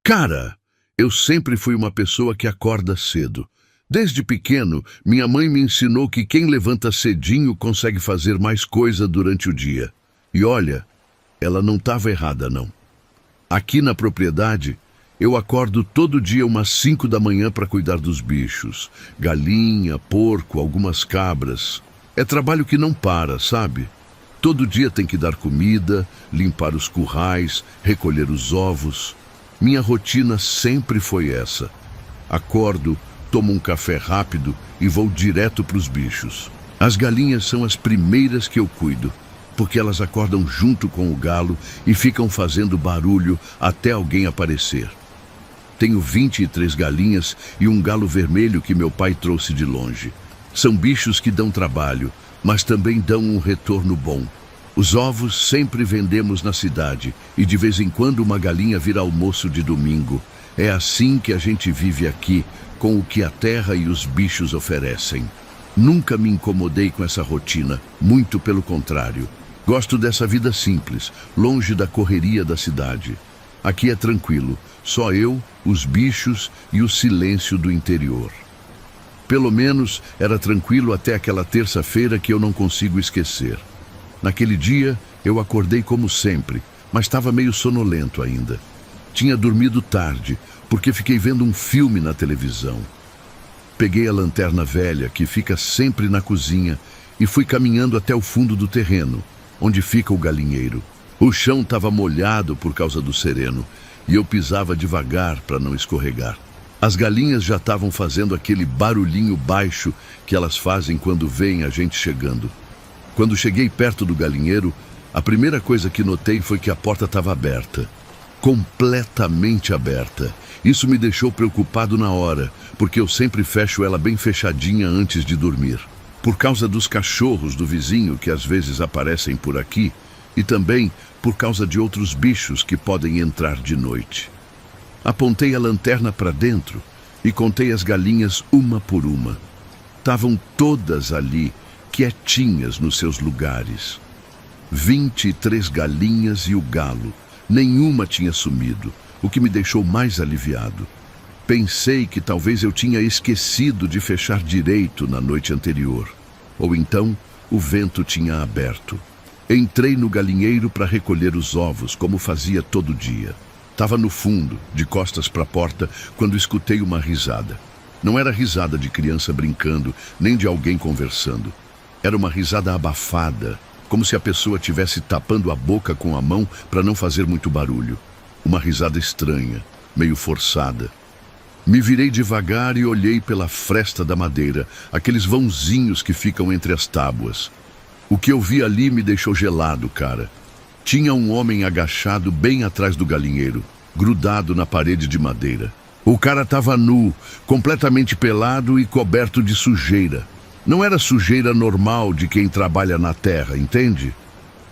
Cara, eu sempre fui uma pessoa que acorda cedo. Desde pequeno, minha mãe me ensinou que quem levanta cedinho consegue fazer mais coisa durante o dia. E olha, ela não estava errada, não. Aqui na propriedade, eu acordo todo dia umas 5 da manhã para cuidar dos bichos. Galinha, porco, algumas cabras. É trabalho que não para, sabe? Todo dia tem que dar comida, limpar os currais, recolher os ovos. Minha rotina sempre foi essa. Acordo, tomo um café rápido e vou direto para os bichos. As galinhas são as primeiras que eu cuido, porque elas acordam junto com o galo e ficam fazendo barulho até alguém aparecer. Tenho 23 galinhas e um galo vermelho que meu pai trouxe de longe. São bichos que dão trabalho, mas também dão um retorno bom. Os ovos sempre vendemos na cidade e de vez em quando uma galinha vira almoço de domingo. É assim que a gente vive aqui, com o que a terra e os bichos oferecem. Nunca me incomodei com essa rotina, muito pelo contrário. Gosto dessa vida simples, longe da correria da cidade. Aqui é tranquilo, só eu, os bichos e o silêncio do interior. Pelo menos era tranquilo até aquela terça-feira que eu não consigo esquecer. Naquele dia, eu acordei como sempre, mas estava meio sonolento ainda. Tinha dormido tarde, porque fiquei vendo um filme na televisão. Peguei a lanterna velha, que fica sempre na cozinha, e fui caminhando até o fundo do terreno, onde fica o galinheiro. O chão estava molhado por causa do sereno, e eu pisava devagar para não escorregar. As galinhas já estavam fazendo aquele barulhinho baixo que elas fazem quando veem a gente chegando. Quando cheguei perto do galinheiro, a primeira coisa que notei foi que a porta estava aberta. Completamente aberta. Isso me deixou preocupado na hora, porque eu sempre fecho ela bem fechadinha antes de dormir. Por causa dos cachorros do vizinho que às vezes aparecem por aqui, e também por causa de outros bichos que podem entrar de noite. Apontei a lanterna para dentro e contei as galinhas uma por uma. Estavam todas ali, quietinhas nos seus lugares. 23 galinhas e o galo. Nenhuma tinha sumido, o que me deixou mais aliviado. Pensei que talvez eu tinha esquecido de fechar direito na noite anterior. Ou então, o vento tinha aberto. Entrei no galinheiro para recolher os ovos, como fazia todo dia. Estava no fundo, de costas para a porta, quando escutei uma risada. Não era risada de criança brincando, nem de alguém conversando. Era uma risada abafada, como se a pessoa estivesse tapando a boca com a mão para não fazer muito barulho. Uma risada estranha, meio forçada. Me virei devagar e olhei pela fresta da madeira, aqueles vãozinhos que ficam entre as tábuas. O que eu vi ali me deixou gelado, cara. Tinha um homem agachado bem atrás do galinheiro, grudado na parede de madeira. O cara estava nu, completamente pelado e coberto de sujeira. Não era sujeira normal de quem trabalha na terra, entende?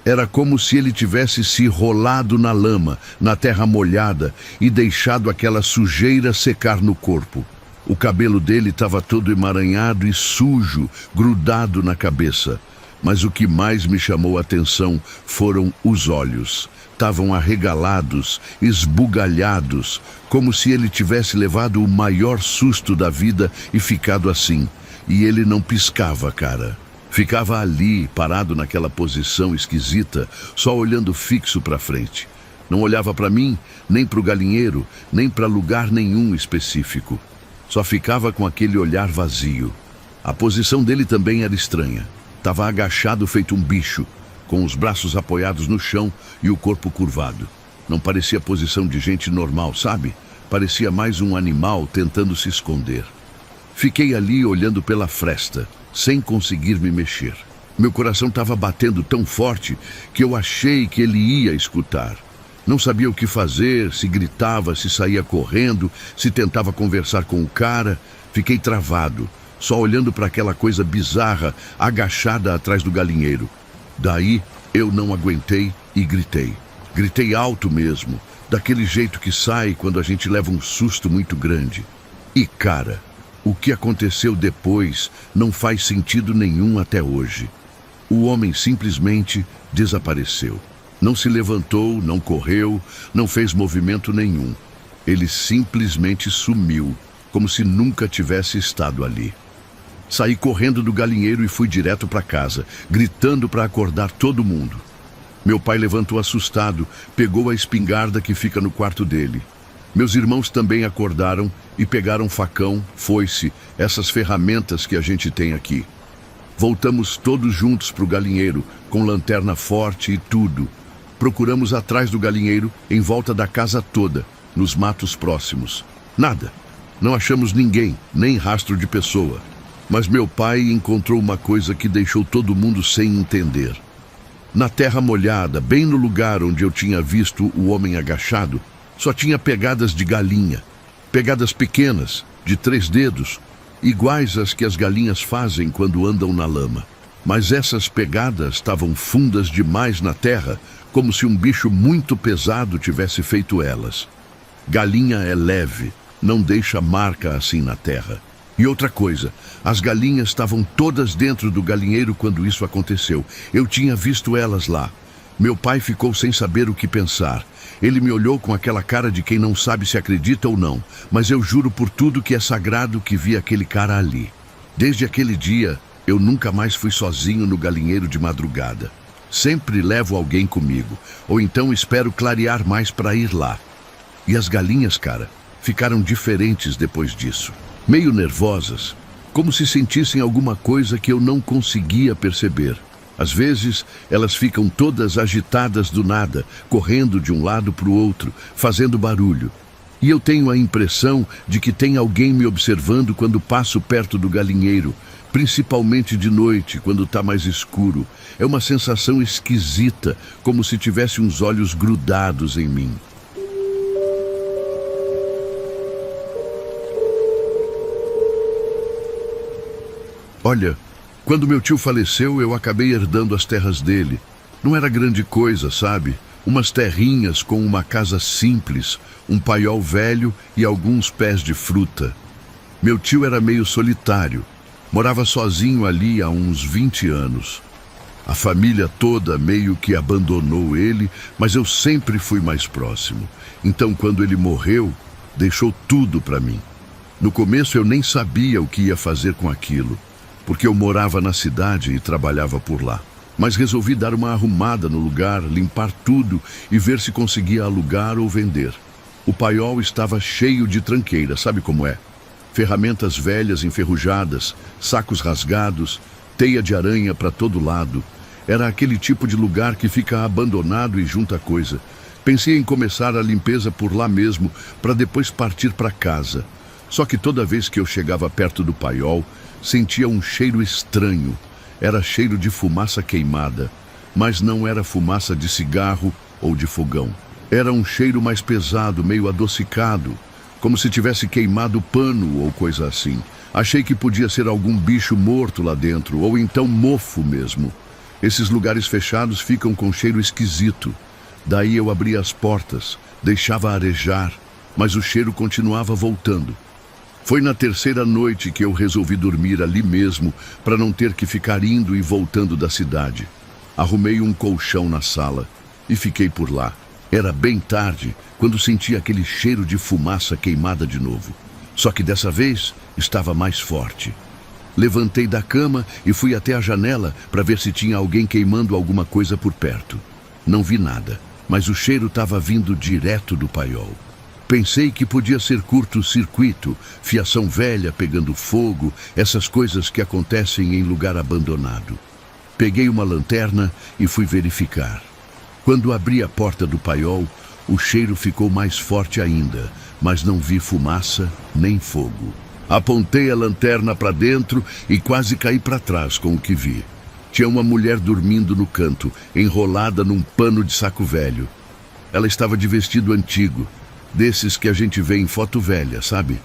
Era como se ele tivesse se rolado na lama, na terra molhada, e deixado aquela sujeira secar no corpo. O cabelo dele estava todo emaranhado e sujo, grudado na cabeça. Mas o que mais me chamou a atenção foram os olhos. Estavam arregalados, esbugalhados, como se ele tivesse levado o maior susto da vida e ficado assim. E ele não piscava, cara. Ficava ali, parado naquela posição esquisita, só olhando fixo para frente. Não olhava para mim, nem para o galinheiro, nem para lugar nenhum específico. Só ficava com aquele olhar vazio. A posição dele também era estranha. Estava agachado feito um bicho, com os braços apoiados no chão e o corpo curvado. Não parecia posição de gente normal, sabe? Parecia mais um animal tentando se esconder. Fiquei ali olhando pela fresta, sem conseguir me mexer. Meu coração estava batendo tão forte que eu achei que ele ia escutar. Não sabia o que fazer, se gritava, se saía correndo, se tentava conversar com o cara. Fiquei travado, só olhando para aquela coisa bizarra, agachada atrás do galinheiro. Daí eu não aguentei e gritei. Gritei alto mesmo, daquele jeito que sai quando a gente leva um susto muito grande. E cara, o que aconteceu depois não faz sentido nenhum até hoje. O homem simplesmente desapareceu. Não se levantou, não correu, não fez movimento nenhum. Ele simplesmente sumiu, como se nunca tivesse estado ali. Saí correndo do galinheiro e fui direto para casa, gritando para acordar todo mundo. Meu pai levantou assustado, pegou a espingarda que fica no quarto dele. Meus irmãos também acordaram e pegaram facão, foice, essas ferramentas que a gente tem aqui. Voltamos todos juntos para o galinheiro, com lanterna forte e tudo. Procuramos atrás do galinheiro, em volta da casa toda, nos matos próximos. Nada. Não achamos ninguém, nem rastro de pessoa. Mas meu pai encontrou uma coisa que deixou todo mundo sem entender. Na terra molhada, bem no lugar onde eu tinha visto o homem agachado, só tinha pegadas de galinha. Pegadas pequenas, de 3 dedos, iguais às que as galinhas fazem quando andam na lama. Mas essas pegadas estavam fundas demais na terra, como se um bicho muito pesado tivesse feito elas. Galinha é leve, não deixa marca assim na terra. E outra coisa, as galinhas estavam todas dentro do galinheiro quando isso aconteceu. Eu tinha visto elas lá. Meu pai ficou sem saber o que pensar. Ele me olhou com aquela cara de quem não sabe se acredita ou não, mas eu juro por tudo que é sagrado que vi aquele cara ali. Desde aquele dia, eu nunca mais fui sozinho no galinheiro de madrugada. Sempre levo alguém comigo, ou então espero clarear mais para ir lá. E as galinhas, cara, ficaram diferentes depois disso. Meio nervosas, como se sentissem alguma coisa que eu não conseguia perceber. Às vezes, elas ficam todas agitadas do nada, correndo de um lado para o outro, fazendo barulho. E eu tenho a impressão de que tem alguém me observando quando passo perto do galinheiro, principalmente de noite, quando está mais escuro. É uma sensação esquisita, como se tivesse uns olhos grudados em mim. Olha, quando meu tio faleceu, eu acabei herdando as terras dele. Não era grande coisa, sabe? Umas terrinhas com uma casa simples, um paiol velho e alguns pés de fruta. Meu tio era meio solitário. Morava sozinho ali há uns 20 anos. A família toda meio que abandonou ele, mas eu sempre fui mais próximo. Então, quando ele morreu, deixou tudo para mim. No começo eu nem sabia o que ia fazer com aquilo, porque eu morava na cidade e trabalhava por lá. Mas resolvi dar uma arrumada no lugar, limpar tudo e ver se conseguia alugar ou vender. O paiol estava cheio de tranqueira, sabe como é? Ferramentas velhas enferrujadas, sacos rasgados, teia de aranha para todo lado. Era aquele tipo de lugar que fica abandonado e junta coisa. Pensei em começar a limpeza por lá mesmo, para depois partir para casa. Só que toda vez que eu chegava perto do paiol, sentia um cheiro estranho. Era cheiro de fumaça queimada, mas não era fumaça de cigarro ou de fogão. Era um cheiro mais pesado, meio adocicado, como se tivesse queimado pano ou coisa assim. Achei que podia ser algum bicho morto lá dentro, ou então mofo mesmo. Esses lugares fechados ficam com cheiro esquisito. Daí eu abria as portas, deixava arejar, mas o cheiro continuava voltando. Foi na 3ª noite que eu resolvi dormir ali mesmo, para não ter que ficar indo e voltando da cidade. Arrumei um colchão na sala e fiquei por lá. Era bem tarde, quando senti aquele cheiro de fumaça queimada de novo. Só que dessa vez estava mais forte. Levantei da cama e fui até a janela para ver se tinha alguém queimando alguma coisa por perto. Não vi nada, mas o cheiro estava vindo direto do paiol. Pensei que podia ser curto-circuito, fiação velha pegando fogo, essas coisas que acontecem em lugar abandonado. Peguei uma lanterna e fui verificar. Quando abri a porta do paiol, o cheiro ficou mais forte ainda, mas não vi fumaça nem fogo. Apontei a lanterna para dentro e quase caí para trás com o que vi. Tinha uma mulher dormindo no canto, enrolada num pano de saco velho. Ela estava de vestido antigo, desses que a gente vê em foto velha, sabe?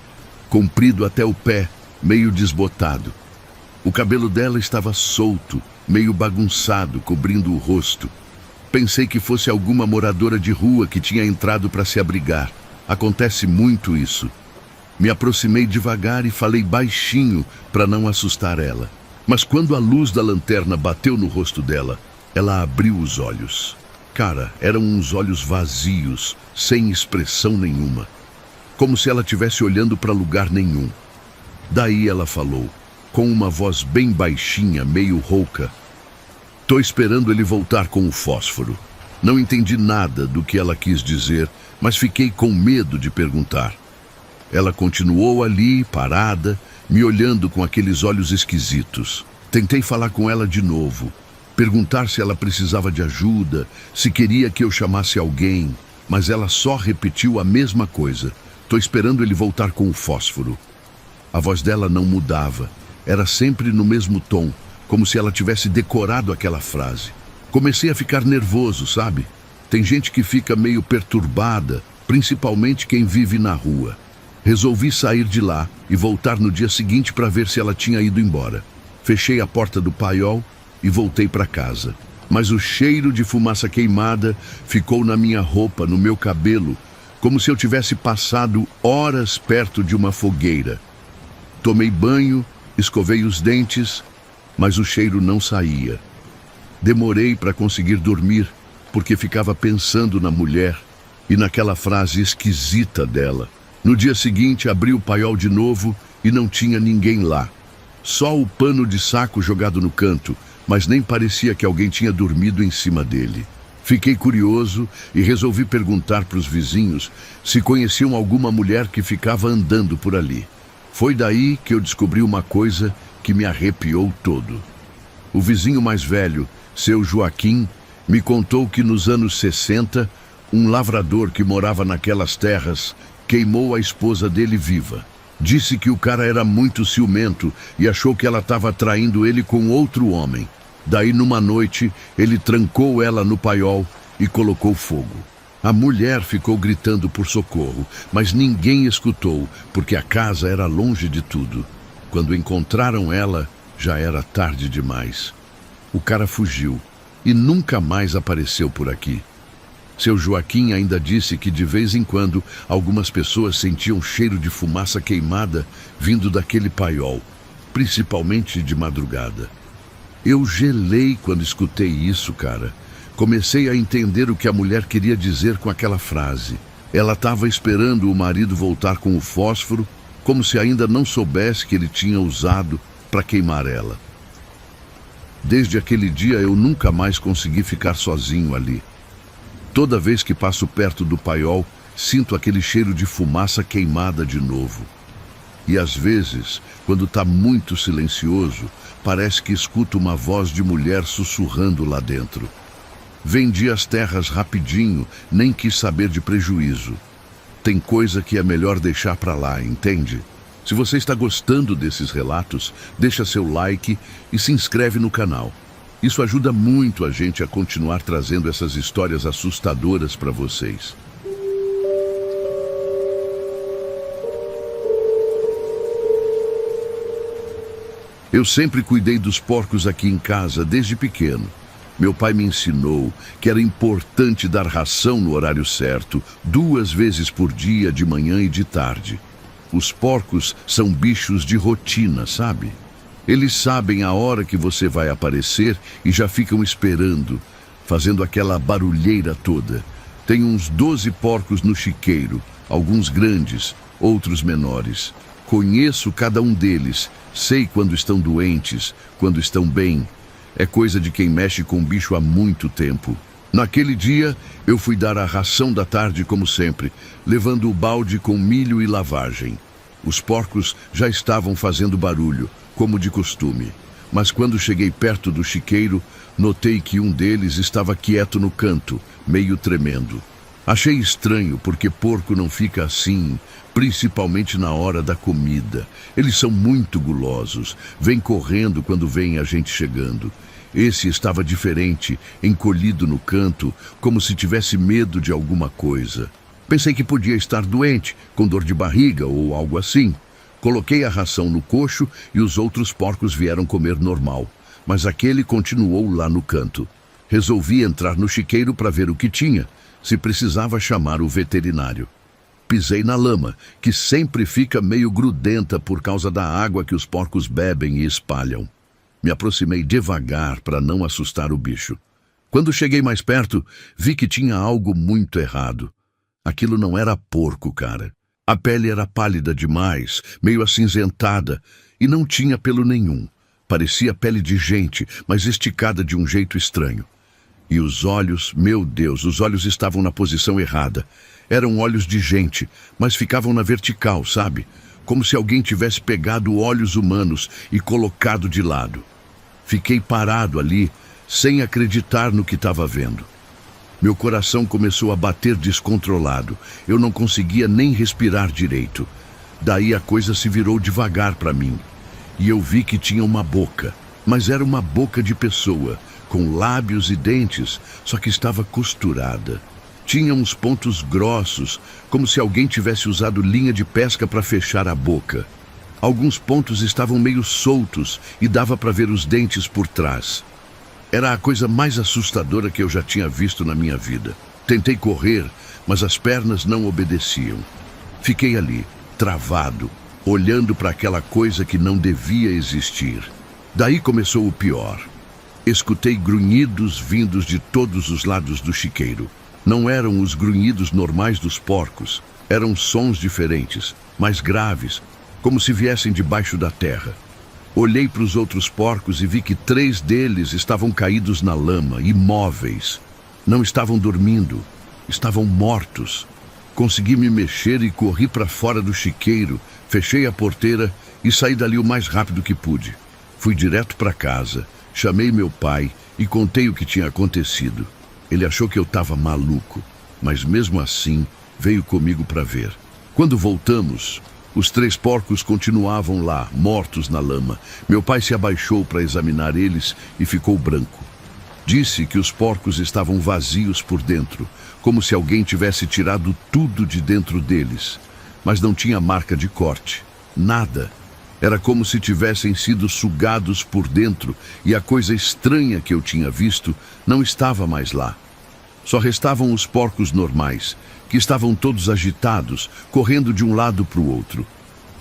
Comprido até o pé, meio desbotado. O cabelo dela estava solto, meio bagunçado, cobrindo o rosto. Pensei que fosse alguma moradora de rua que tinha entrado para se abrigar. Acontece muito isso. Me aproximei devagar e falei baixinho para não assustar ela. Mas quando a luz da lanterna bateu no rosto dela, ela abriu os olhos. Cara, eram uns olhos vazios, sem expressão nenhuma. como se ela estivesse olhando para lugar nenhum. Daí ela falou, com uma voz bem baixinha, meio rouca: "Tô esperando ele voltar com o fósforo." Não entendi nada do que ela quis dizer, mas fiquei com medo de perguntar. Ela continuou ali, parada, me olhando com aqueles olhos esquisitos. Tentei falar com ela de novo, perguntar se ela precisava de ajuda, se queria que eu chamasse alguém, mas ela só repetiu a mesma coisa: "Tô esperando ele voltar com o fósforo." A voz dela não mudava, era sempre no mesmo tom, como se ela tivesse decorado aquela frase. Comecei a ficar nervoso, sabe? Tem gente que fica meio perturbada, principalmente quem vive na rua. Resolvi sair de lá e voltar no dia seguinte para ver se ela tinha ido embora. Fechei a porta do paiol e voltei para casa. Mas o cheiro de fumaça queimada ficou na minha roupa, no meu cabelo, como se eu tivesse passado horas perto de uma fogueira. Tomei banho, escovei os dentes, mas o cheiro não saía. Demorei para conseguir dormir, porque ficava pensando na mulher e naquela frase esquisita dela. No dia seguinte, abri o paiol de novo e não tinha ninguém lá. Só o pano de saco jogado no canto, mas nem parecia que alguém tinha dormido em cima dele. Fiquei curioso e resolvi perguntar para os vizinhos se conheciam alguma mulher que ficava andando por ali. Foi daí que eu descobri uma coisa que me arrepiou todo. O vizinho mais velho, seu Joaquim, me contou que nos anos 60, um lavrador que morava naquelas terras queimou a esposa dele viva. Disse que o cara era muito ciumento e achou que ela estava traindo ele com outro homem. Daí, numa noite, ele trancou ela no paiol e colocou fogo. A mulher ficou gritando por socorro, mas ninguém escutou, porque a casa era longe de tudo. Quando encontraram ela, já era tarde demais. O cara fugiu e nunca mais apareceu por aqui. Seu Joaquim ainda disse que de vez em quando algumas pessoas sentiam cheiro de fumaça queimada vindo daquele paiol, principalmente de madrugada. Eu gelei quando escutei isso, cara. Comecei a entender o que a mulher queria dizer com aquela frase. Ela estava esperando o marido voltar com o fósforo, como se ainda não soubesse que ele tinha usado para queimar ela. Desde aquele dia eu nunca mais consegui ficar sozinho ali. Toda vez que passo perto do paiol, sinto aquele cheiro de fumaça queimada de novo. E às vezes, quando está muito silencioso, parece que escuto uma voz de mulher sussurrando lá dentro. Vendi as terras rapidinho, nem quis saber de prejuízo. Tem coisa que é melhor deixar para lá, entende? Se você está gostando desses relatos, deixa seu like e se inscreve no canal. Isso ajuda muito a gente a continuar trazendo essas histórias assustadoras para vocês. Eu sempre cuidei dos porcos aqui em casa, desde pequeno. Meu pai me ensinou que era importante dar ração no horário certo, 2 vezes por dia, de manhã e de tarde. Os porcos são bichos de rotina, sabe? Eles sabem a hora que você vai aparecer e já ficam esperando, fazendo aquela barulheira toda. Tem uns 12 porcos no chiqueiro, alguns grandes, outros menores. Conheço cada um deles, sei quando estão doentes, quando estão bem. É coisa de quem mexe com bicho há muito tempo. Naquele dia, eu fui dar a ração da tarde como sempre, levando o balde com milho e lavagem. Os porcos já estavam fazendo barulho, como de costume. Mas quando cheguei perto do chiqueiro, notei que um deles estava quieto no canto, meio tremendo. Achei estranho, porque porco não fica assim, principalmente na hora da comida. Eles são muito gulosos, vêm correndo quando veem a gente chegando. Esse estava diferente, encolhido no canto, como se tivesse medo de alguma coisa. Pensei que podia estar doente, com dor de barriga ou algo assim. Coloquei a ração no coxo e os outros porcos vieram comer normal, mas aquele continuou lá no canto. Resolvi entrar no chiqueiro para ver o que tinha, se precisava chamar o veterinário. Pisei na lama, que sempre fica meio grudenta por causa da água que os porcos bebem e espalham. Me aproximei devagar para não assustar o bicho. Quando cheguei mais perto, vi que tinha algo muito errado. Aquilo não era porco, cara. A pele era pálida demais, meio acinzentada, e não tinha pelo nenhum. Parecia pele de gente, mas esticada de um jeito estranho. E os olhos, meu Deus, os olhos estavam na posição errada. Eram olhos de gente, mas ficavam na vertical, sabe? Como se alguém tivesse pegado olhos humanos e colocado de lado. Fiquei parado ali, sem acreditar no que estava vendo. Meu coração começou a bater descontrolado. Eu não conseguia nem respirar direito. Daí a coisa se virou devagar para mim. E eu vi que tinha uma boca, mas era uma boca de pessoa, com lábios e dentes, só que estava costurada. Tinha uns pontos grossos, como se alguém tivesse usado linha de pesca para fechar a boca. Alguns pontos estavam meio soltos e dava para ver os dentes por trás. Era a coisa mais assustadora que eu já tinha visto na minha vida. Tentei correr, mas as pernas não obedeciam. Fiquei ali, travado, olhando para aquela coisa que não devia existir. Daí começou o pior. Escutei grunhidos vindos de todos os lados do chiqueiro. Não eram os grunhidos normais dos porcos. Eram sons diferentes, mais graves, como se viessem debaixo da terra. Olhei para os outros porcos e vi que 3 deles estavam caídos na lama, imóveis. Não estavam dormindo, estavam mortos. Consegui me mexer e corri para fora do chiqueiro, fechei a porteira e saí dali o mais rápido que pude. Fui direto para casa, chamei meu pai e contei o que tinha acontecido. Ele achou que eu estava maluco, mas mesmo assim veio comigo para ver. Quando voltamos, os 3 porcos continuavam lá, mortos na lama. Meu pai se abaixou para examinar eles e ficou branco. Disse que os porcos estavam vazios por dentro, como se alguém tivesse tirado tudo de dentro deles. Mas não tinha marca de corte, nada. Era como se tivessem sido sugados por dentro e a coisa estranha que eu tinha visto não estava mais lá. Só restavam os porcos normais, que estavam todos agitados, correndo de um lado para o outro.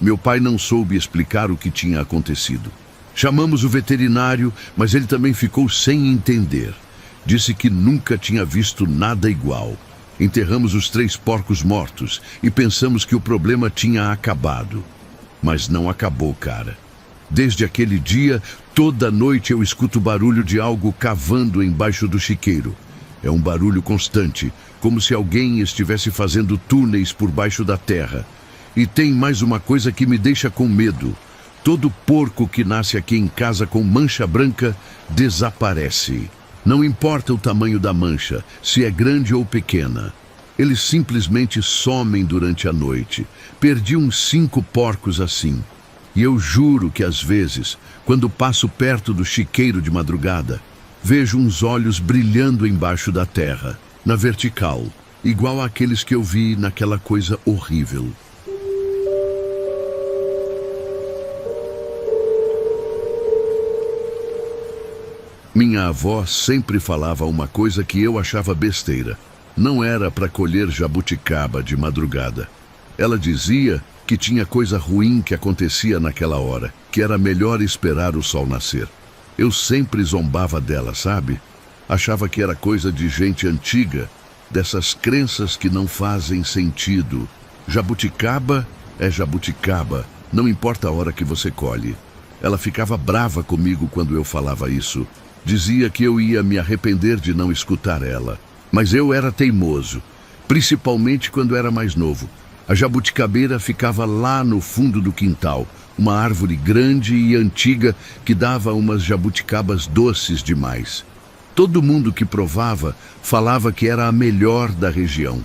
Meu pai não soube explicar o que tinha acontecido. Chamamos o veterinário, mas ele também ficou sem entender. Disse que nunca tinha visto nada igual. Enterramos os 3 porcos mortos e pensamos que o problema tinha acabado. Mas não acabou, cara. Desde aquele dia, toda noite eu escuto o barulho de algo cavando embaixo do chiqueiro. É um barulho constante, como se alguém estivesse fazendo túneis por baixo da terra. E tem mais uma coisa que me deixa com medo. Todo porco que nasce aqui em casa com mancha branca desaparece. Não importa o tamanho da mancha, se é grande ou pequena. Eles simplesmente somem durante a noite. Perdi uns 5 porcos assim. E eu juro que às vezes, quando passo perto do chiqueiro de madrugada, vejo uns olhos brilhando embaixo da terra, na vertical, igual àqueles que eu vi naquela coisa horrível. Minha avó sempre falava uma coisa que eu achava besteira. Não era para colher jabuticaba de madrugada. Ela dizia que tinha coisa ruim que acontecia naquela hora, que era melhor esperar o sol nascer. Eu sempre zombava dela, sabe? Achava que era coisa de gente antiga, dessas crenças que não fazem sentido. Jabuticaba é jabuticaba, não importa a hora que você colhe. Ela ficava brava comigo quando eu falava isso. Dizia que eu ia me arrepender de não escutar ela. Mas eu era teimoso, principalmente quando era mais novo. A jabuticabeira ficava lá no fundo do quintal, uma árvore grande e antiga que dava umas jabuticabas doces demais. Todo mundo que provava falava que era a melhor da região.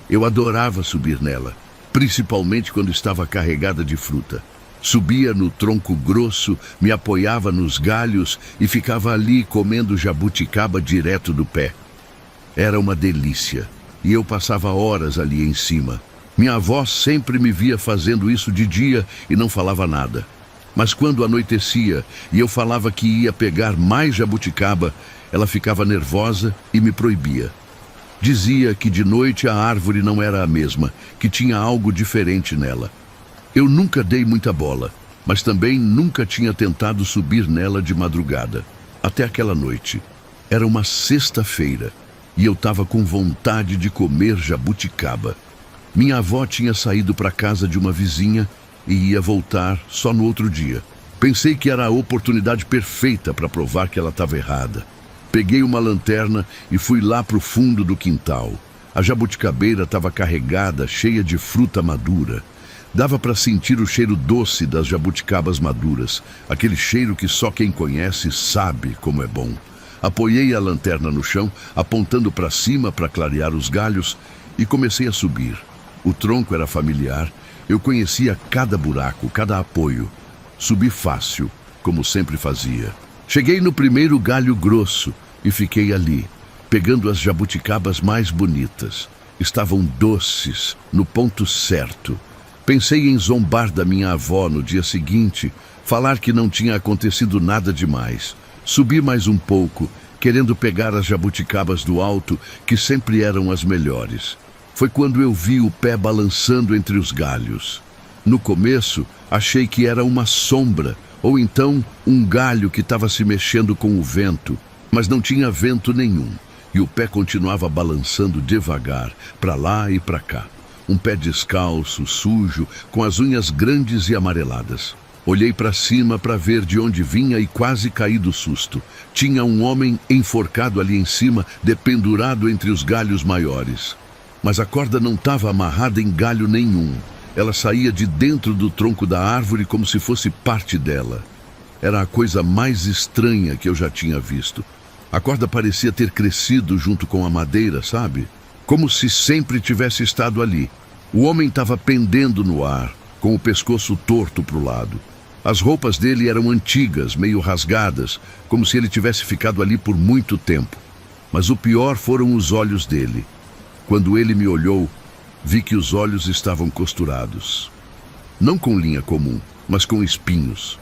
Eu adorava subir nela, principalmente quando estava carregada de fruta. Subia no tronco grosso, me apoiava nos galhos e ficava ali comendo jabuticaba direto do pé. Era uma delícia, e eu passava horas ali em cima. Minha avó sempre me via fazendo isso de dia e não falava nada. Mas quando anoitecia e eu falava que ia pegar mais jabuticaba, ela ficava nervosa e me proibia. Dizia que de noite a árvore não era a mesma, que tinha algo diferente nela. Eu nunca dei muita bola, mas também nunca tinha tentado subir nela de madrugada. Até aquela noite. Era uma sexta-feira e eu estava com vontade de comer jabuticaba. Minha avó tinha saído para casa de uma vizinha e ia voltar só no outro dia. Pensei que era a oportunidade perfeita para provar que ela estava errada. Peguei uma lanterna e fui lá para o fundo do quintal. A jabuticabeira estava carregada, cheia de fruta madura. Dava para sentir o cheiro doce das jabuticabas maduras, aquele cheiro que só quem conhece sabe como é bom. Apoiei a lanterna no chão, apontando para cima para clarear os galhos, e comecei a subir. O tronco era familiar, eu conhecia cada buraco, cada apoio. Subi fácil, como sempre fazia. Cheguei no primeiro galho grosso e fiquei ali, pegando as jabuticabas mais bonitas. Estavam doces, no ponto certo. Pensei em zombar da minha avó no dia seguinte, falar que não tinha acontecido nada demais. Subi mais um pouco, querendo pegar as jabuticabas do alto, que sempre eram as melhores. Foi quando eu vi o pé balançando entre os galhos. No começo, achei que era uma sombra, ou então um galho que estava se mexendo com o vento, mas não tinha vento nenhum, e o pé continuava balançando devagar, para lá e para cá. Um pé descalço, sujo, com as unhas grandes e amareladas. Olhei para cima para ver de onde vinha e quase caí do susto. Tinha um homem enforcado ali em cima, dependurado entre os galhos maiores. Mas a corda não estava amarrada em galho nenhum. Ela saía de dentro do tronco da árvore como se fosse parte dela. Era a coisa mais estranha que eu já tinha visto. A corda parecia ter crescido junto com a madeira, sabe? Como se sempre tivesse estado ali. O homem estava pendendo no ar, com o pescoço torto para o lado. As roupas dele eram antigas, meio rasgadas, como se ele tivesse ficado ali por muito tempo. Mas o pior foram os olhos dele. Quando ele me olhou, vi que os olhos estavam costurados. Não com linha comum, mas com espinhos.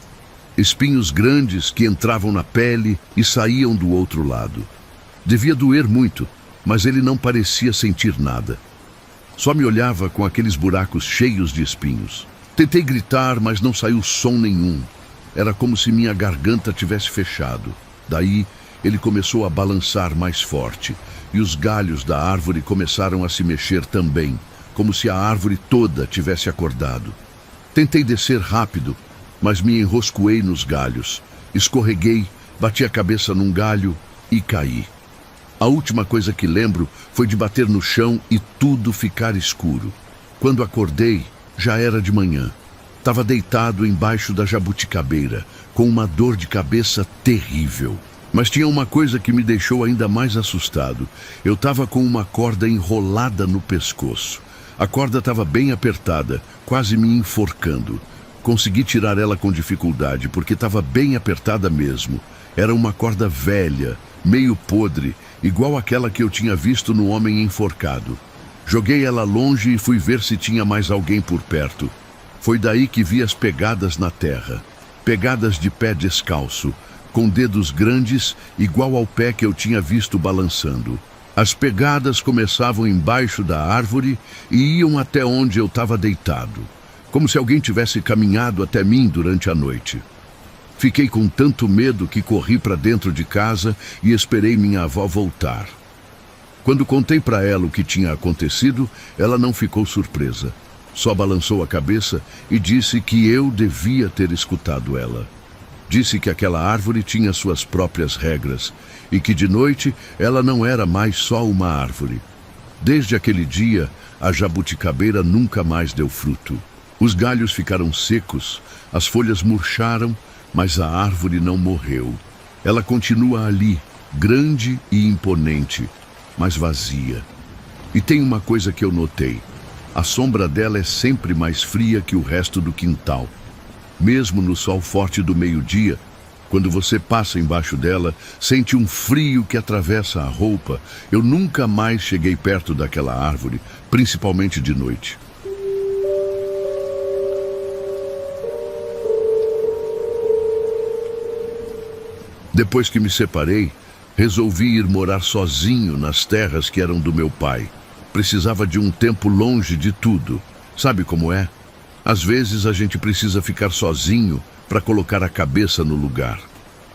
Espinhos grandes que entravam na pele e saíam do outro lado. Devia doer muito, mas ele não parecia sentir nada. Só me olhava com aqueles buracos cheios de espinhos. Tentei gritar, mas não saiu som nenhum. Era como se minha garganta tivesse fechado. Daí, ele começou a balançar mais forte, e os galhos da árvore começaram a se mexer também, como se a árvore toda tivesse acordado. Tentei descer rápido, mas me enroscoei nos galhos. Escorreguei, bati a cabeça num galho e caí. A última coisa que lembro foi de bater no chão e tudo ficar escuro. Quando acordei, já era de manhã. Estava deitado embaixo da jabuticabeira, com uma dor de cabeça terrível. Mas tinha uma coisa que me deixou ainda mais assustado. Eu estava com uma corda enrolada no pescoço. A corda estava bem apertada, quase me enforcando. Consegui tirar ela com dificuldade, porque estava bem apertada mesmo. Era uma corda velha, meio podre, igual àquela que eu tinha visto no homem enforcado. Joguei ela longe e fui ver se tinha mais alguém por perto. Foi daí que vi as pegadas na terra. Pegadas de pé descalço, com dedos grandes, igual ao pé que eu tinha visto balançando. As pegadas começavam embaixo da árvore e iam até onde eu estava deitado, como se alguém tivesse caminhado até mim durante a noite. Fiquei com tanto medo que corri para dentro de casa e esperei minha avó voltar. Quando contei para ela o que tinha acontecido, ela não ficou surpresa. Só balançou a cabeça e disse que eu devia ter escutado ela. Disse que aquela árvore tinha suas próprias regras e que de noite ela não era mais só uma árvore. Desde aquele dia, a jabuticabeira nunca mais deu fruto. Os galhos ficaram secos, as folhas murcharam, mas a árvore não morreu. Ela continua ali, grande e imponente, mas vazia. E tem uma coisa que eu notei. A sombra dela é sempre mais fria que o resto do quintal. Mesmo no sol forte do meio-dia, quando você passa embaixo dela, sente um frio que atravessa a roupa. Eu nunca mais cheguei perto daquela árvore, principalmente de noite. Depois que me separei, resolvi ir morar sozinho nas terras que eram do meu pai. Precisava de um tempo longe de tudo. Sabe como é? Às vezes a gente precisa ficar sozinho para colocar a cabeça no lugar.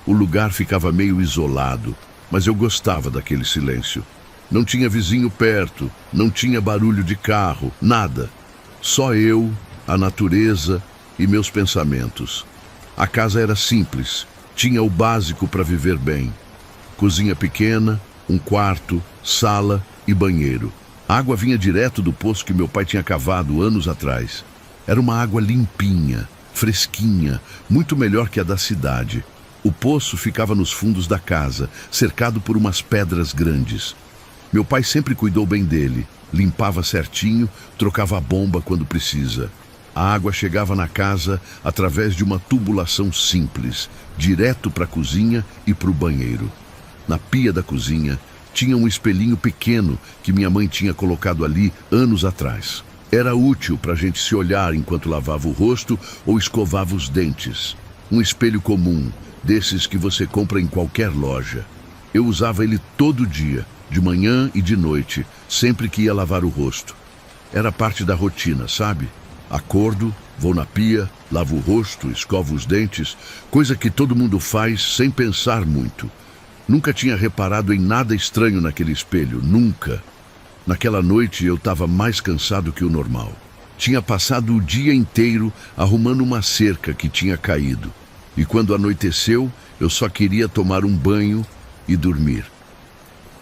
O lugar ficava meio isolado, mas eu gostava daquele silêncio. Não tinha vizinho perto, não tinha barulho de carro, nada. Só eu, a natureza e meus pensamentos. A casa era simples, tinha o básico para viver bem. Cozinha pequena, um quarto, sala e banheiro. A água vinha direto do poço que meu pai tinha cavado anos atrás. Era uma água limpinha, fresquinha, muito melhor que a da cidade. O poço ficava nos fundos da casa, cercado por umas pedras grandes. Meu pai sempre cuidou bem dele, limpava certinho, trocava a bomba quando precisa. A água chegava na casa através de uma tubulação simples, direto para a cozinha e para o banheiro. Na pia da cozinha tinha um espelhinho pequeno que minha mãe tinha colocado ali anos atrás. Era útil para a gente se olhar enquanto lavava o rosto ou escovava os dentes. Um espelho comum, desses que você compra em qualquer loja. Eu usava ele todo dia, de manhã e de noite, sempre que ia lavar o rosto. Era parte da rotina, sabe? Acordo, vou na pia, lavo o rosto, escovo os dentes, coisa que todo mundo faz sem pensar muito. Nunca tinha reparado em nada estranho naquele espelho, nunca. Naquela noite eu estava mais cansado que o normal. Tinha passado o dia inteiro arrumando uma cerca que tinha caído. E quando anoiteceu, eu só queria tomar um banho e dormir.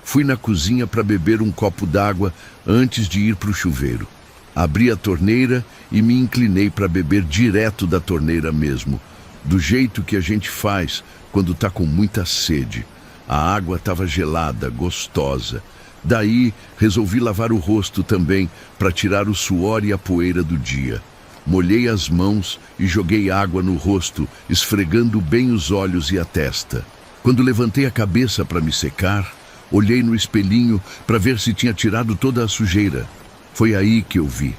Fui na cozinha para beber um copo d'água antes de ir para o chuveiro. Abri a torneira e me inclinei para beber direto da torneira mesmo, do jeito que a gente faz quando está com muita sede. A água estava gelada, gostosa. Daí, resolvi lavar o rosto também para tirar o suor e a poeira do dia. Molhei as mãos e joguei água no rosto, esfregando bem os olhos e a testa. Quando levantei a cabeça para me secar, olhei no espelhinho para ver se tinha tirado toda a sujeira. Foi aí que eu vi.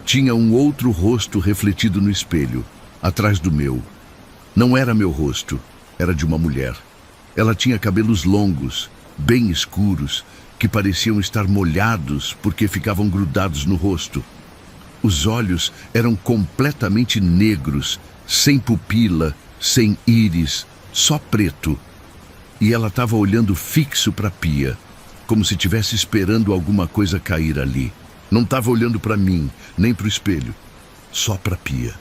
Tinha um outro rosto refletido no espelho, atrás do meu. Não era meu rosto, era de uma mulher. Ela tinha cabelos longos, bem escuros, que pareciam estar molhados porque ficavam grudados no rosto. Os olhos eram completamente negros, sem pupila, sem íris, só preto. E ela estava olhando fixo para a pia, como se estivesse esperando alguma coisa cair ali. Não estava olhando para mim, nem para o espelho, só para a pia.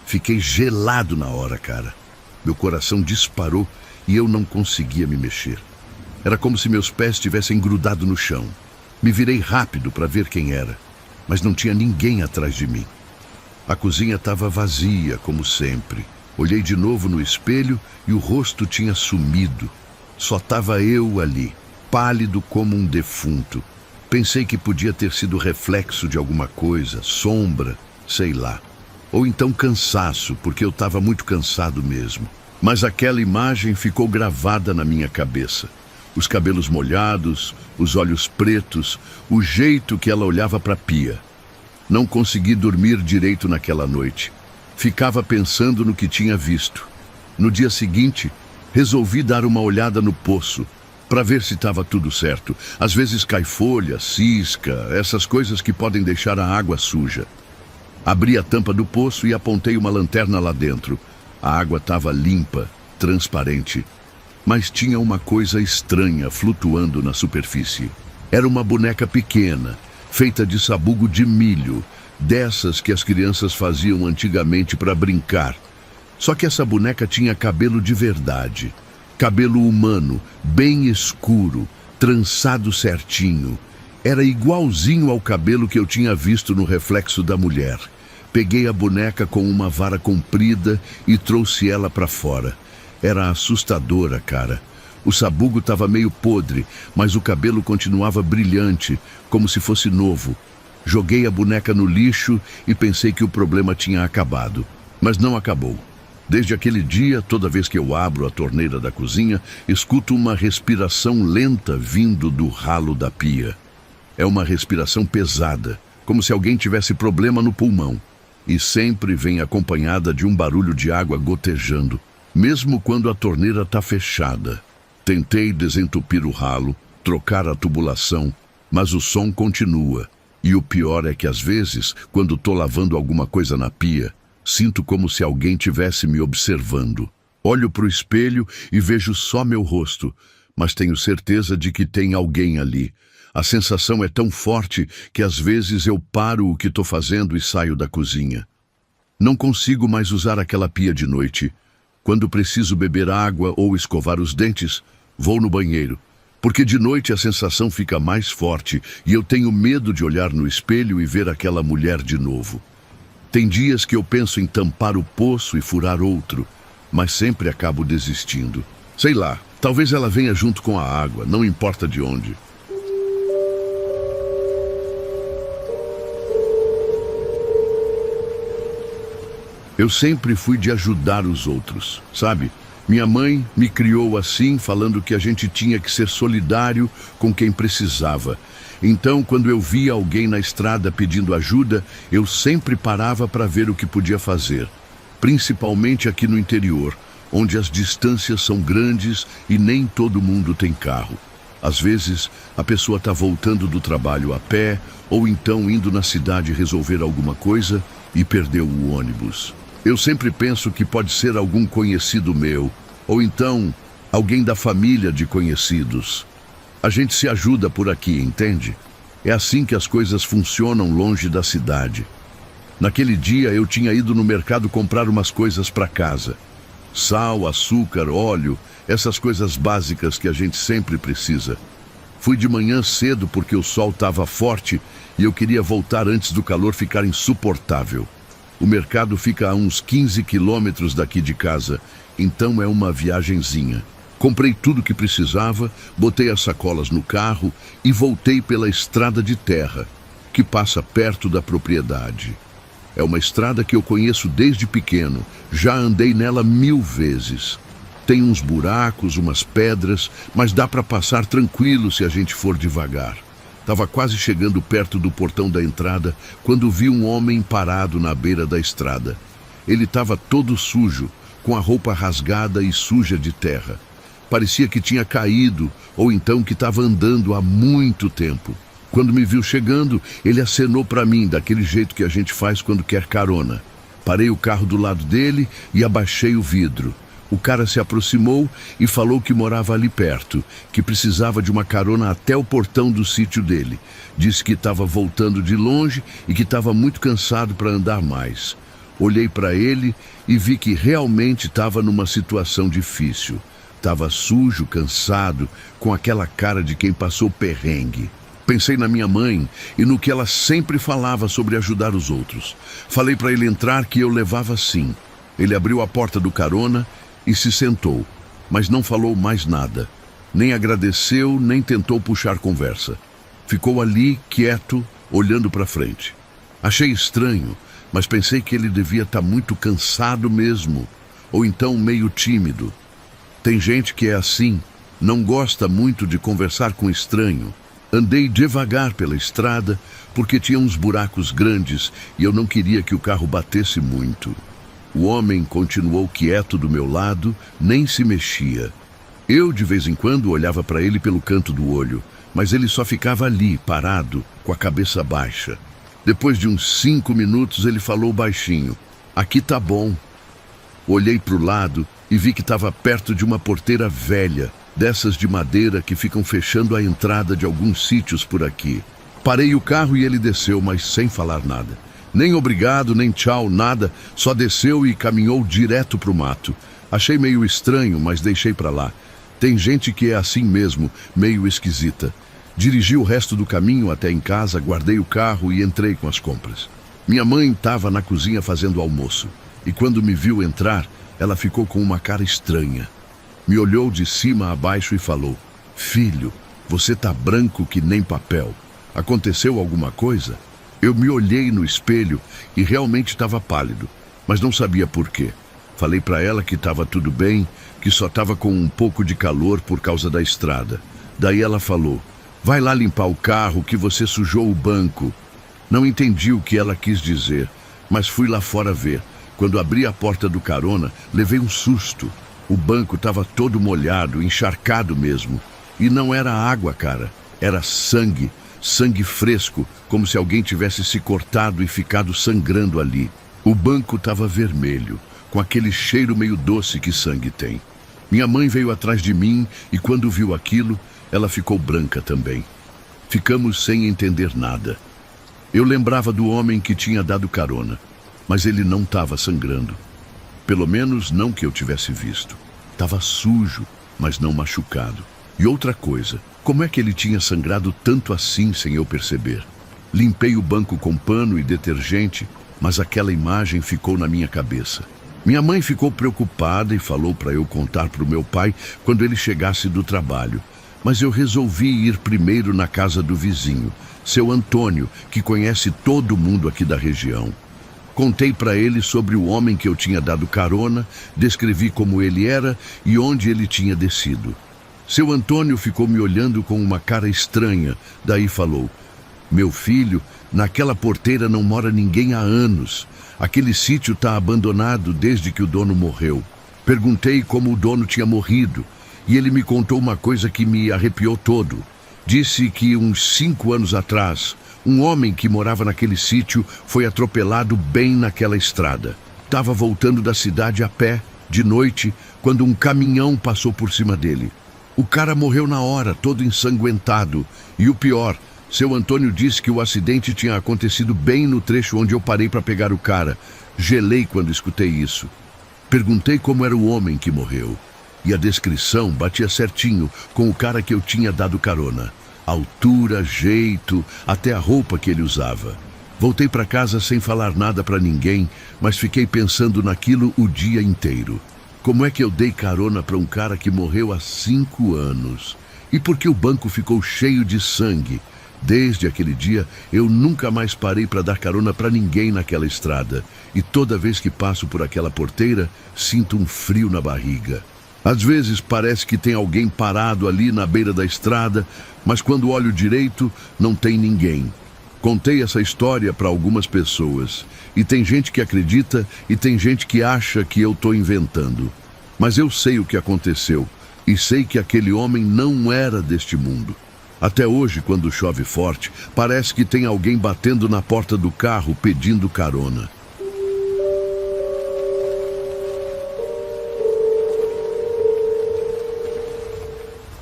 Fiquei gelado na hora, cara. Meu coração disparou e eu não conseguia me mexer. Era como se meus pés tivessem grudado no chão. Me virei rápido para ver quem era, mas não tinha ninguém atrás de mim. A cozinha estava vazia, como sempre. Olhei de novo no espelho e o rosto tinha sumido. Só estava eu ali, pálido como um defunto. Pensei que podia ter sido reflexo de alguma coisa, sombra, sei lá. Ou então cansaço, porque eu estava muito cansado mesmo. Mas aquela imagem ficou gravada na minha cabeça. Os cabelos molhados, os olhos pretos, o jeito que ela olhava para a pia. Não consegui dormir direito naquela noite. Ficava pensando no que tinha visto. No dia seguinte, resolvi dar uma olhada no poço, para ver se estava tudo certo. Às vezes cai folha, cisca, essas coisas que podem deixar a água suja. Abri a tampa do poço e apontei uma lanterna lá dentro. A água estava limpa, transparente, mas tinha uma coisa estranha flutuando na superfície. Era uma boneca pequena, feita de sabugo de milho, dessas que as crianças faziam antigamente para brincar. Só que essa boneca tinha cabelo de verdade, cabelo humano, bem escuro, trançado certinho. Era igualzinho ao cabelo que eu tinha visto no reflexo da mulher. Peguei a boneca com uma vara comprida e trouxe ela para fora. Era assustadora, cara. O sabugo estava meio podre, mas o cabelo continuava brilhante, como se fosse novo. Joguei a boneca no lixo e pensei que o problema tinha acabado. Mas não acabou. Desde aquele dia, toda vez que eu abro a torneira da cozinha, escuto uma respiração lenta vindo do ralo da pia. É uma respiração pesada, como se alguém tivesse problema no pulmão. E sempre vem acompanhada de um barulho de água gotejando, mesmo quando a torneira está fechada. Tentei desentupir o ralo, trocar a tubulação, mas o som continua. E o pior é que às vezes, quando estou lavando alguma coisa na pia, sinto como se alguém tivesse me observando. Olho para o espelho e vejo só meu rosto, mas tenho certeza de que tem alguém ali. A sensação é tão forte que às vezes eu paro o que estou fazendo e saio da cozinha. Não consigo mais usar aquela pia de noite. Quando preciso beber água ou escovar os dentes, vou no banheiro, porque de noite a sensação fica mais forte e eu tenho medo de olhar no espelho e ver aquela mulher de novo. Tem dias que eu penso em tampar o poço e furar outro, mas sempre acabo desistindo. Sei lá, talvez ela venha junto com a água, não importa de onde. Eu sempre fui de ajudar os outros, sabe? Minha mãe me criou assim, falando que a gente tinha que ser solidário com quem precisava. Então, quando eu via alguém na estrada pedindo ajuda, eu sempre parava para ver o que podia fazer. Principalmente aqui no interior, onde as distâncias são grandes e nem todo mundo tem carro. Às vezes, a pessoa está voltando do trabalho a pé, ou então indo na cidade resolver alguma coisa e perdeu o ônibus. Eu sempre penso que pode ser algum conhecido meu, ou então alguém da família de conhecidos. A gente se ajuda por aqui, entende? É assim que as coisas funcionam longe da cidade. Naquele dia eu tinha ido no mercado comprar umas coisas para casa. Sal, açúcar, óleo, essas coisas básicas que a gente sempre precisa. Fui de manhã cedo porque o sol estava forte e eu queria voltar antes do calor ficar insuportável. O mercado fica a uns 15 quilômetros daqui de casa, então é uma viagenzinha. Comprei tudo que precisava, botei as sacolas no carro e voltei pela estrada de terra, que passa perto da propriedade. É uma estrada que eu conheço desde pequeno, já andei nela 1000 vezes. Tem uns buracos, umas pedras, mas dá para passar tranquilo se a gente for devagar. Estava quase chegando perto do portão da entrada quando vi um homem parado na beira da estrada. Ele estava todo sujo, com a roupa rasgada e suja de terra. Parecia que tinha caído ou então que estava andando há muito tempo. Quando me viu chegando, ele acenou para mim daquele jeito que a gente faz quando quer carona. Parei o carro do lado dele e abaixei o vidro. O cara se aproximou e falou que morava ali perto, que precisava de uma carona até o portão do sítio dele. Disse que estava voltando de longe e que estava muito cansado para andar mais. Olhei para ele e vi que realmente estava numa situação difícil. Estava sujo, cansado, com aquela cara de quem passou perrengue. Pensei na minha mãe e no que ela sempre falava sobre ajudar os outros. Falei para ele entrar que eu levava sim. Ele abriu a porta do carona e se sentou, mas não falou mais nada. Nem agradeceu, nem tentou puxar conversa. Ficou ali, quieto, olhando para frente. Achei estranho, mas pensei que ele devia estar muito cansado mesmo, ou então meio tímido. Tem gente que é assim, não gosta muito de conversar com estranho. Andei devagar pela estrada, porque tinha uns buracos grandes e eu não queria que o carro batesse muito. O homem continuou quieto do meu lado, nem se mexia. Eu, de vez em quando, olhava para ele pelo canto do olho, mas ele só ficava ali, parado, com a cabeça baixa. Depois de uns 5 minutos, ele falou baixinho: "Aqui tá bom." Olhei para o lado e vi que estava perto de uma porteira velha, dessas de madeira que ficam fechando a entrada de alguns sítios por aqui. Parei o carro e ele desceu, mas sem falar nada. Nem obrigado, nem tchau, nada, só desceu e caminhou direto para o mato. Achei meio estranho, mas deixei para lá. Tem gente que é assim mesmo, meio esquisita. Dirigi o resto do caminho até em casa, guardei o carro e entrei com as compras. Minha mãe estava na cozinha fazendo almoço, e quando me viu entrar, ela ficou com uma cara estranha. Me olhou de cima a baixo e falou: "Filho, você tá branco que nem papel. Aconteceu alguma coisa?" Eu me olhei no espelho e realmente estava pálido, mas não sabia por quê. Falei para ela que estava tudo bem, que só estava com um pouco de calor por causa da estrada. Daí ela falou: "Vai lá limpar o carro que você sujou o banco." Não entendi o que ela quis dizer, mas fui lá fora ver. Quando abri a porta do carona, levei um susto. O banco estava todo molhado, encharcado mesmo. E não era água, cara, era sangue. Sangue fresco, como se alguém tivesse se cortado e ficado sangrando ali. O banco estava vermelho, com aquele cheiro meio doce que sangue tem. Minha mãe veio atrás de mim e quando viu aquilo, ela ficou branca também. Ficamos sem entender nada. Eu lembrava do homem que tinha dado carona, mas ele não estava sangrando. Pelo menos não que eu tivesse visto. Estava sujo, mas não machucado. E outra coisa, como é que ele tinha sangrado tanto assim sem eu perceber? Limpei o banco com pano e detergente, mas aquela imagem ficou na minha cabeça. Minha mãe ficou preocupada e falou para eu contar para o meu pai quando ele chegasse do trabalho. Mas eu resolvi ir primeiro na casa do vizinho, seu Antônio, que conhece todo mundo aqui da região. Contei para ele sobre o homem que eu tinha dado carona, descrevi como ele era e onde ele tinha descido. Seu Antônio ficou me olhando com uma cara estranha, daí falou: "Meu filho, naquela porteira não mora ninguém há anos. Aquele sítio está abandonado desde que o dono morreu." Perguntei como o dono tinha morrido e ele me contou uma coisa que me arrepiou todo. Disse que uns 5 anos atrás, um homem que morava naquele sítio foi atropelado bem naquela estrada. Estava voltando da cidade a pé, de noite, quando um caminhão passou por cima dele. O cara morreu na hora, todo ensanguentado. E o pior, seu Antônio disse que o acidente tinha acontecido bem no trecho onde eu parei para pegar o cara. Gelei quando escutei isso. Perguntei como era o homem que morreu. E a descrição batia certinho com o cara que eu tinha dado carona. Altura, jeito, até a roupa que ele usava. Voltei para casa sem falar nada para ninguém, mas fiquei pensando naquilo o dia inteiro. Como é que eu dei carona para um cara que morreu há 5 anos? E por que o banco ficou cheio de sangue? Desde aquele dia, eu nunca mais parei para dar carona para ninguém naquela estrada. E toda vez que passo por aquela porteira, sinto um frio na barriga. Às vezes parece que tem alguém parado ali na beira da estrada, mas quando olho direito, não tem ninguém. Contei essa história para algumas pessoas, e tem gente que acredita e tem gente que acha que eu estou inventando. Mas eu sei o que aconteceu, e sei que aquele homem não era deste mundo. Até hoje, quando chove forte, parece que tem alguém batendo na porta do carro pedindo carona.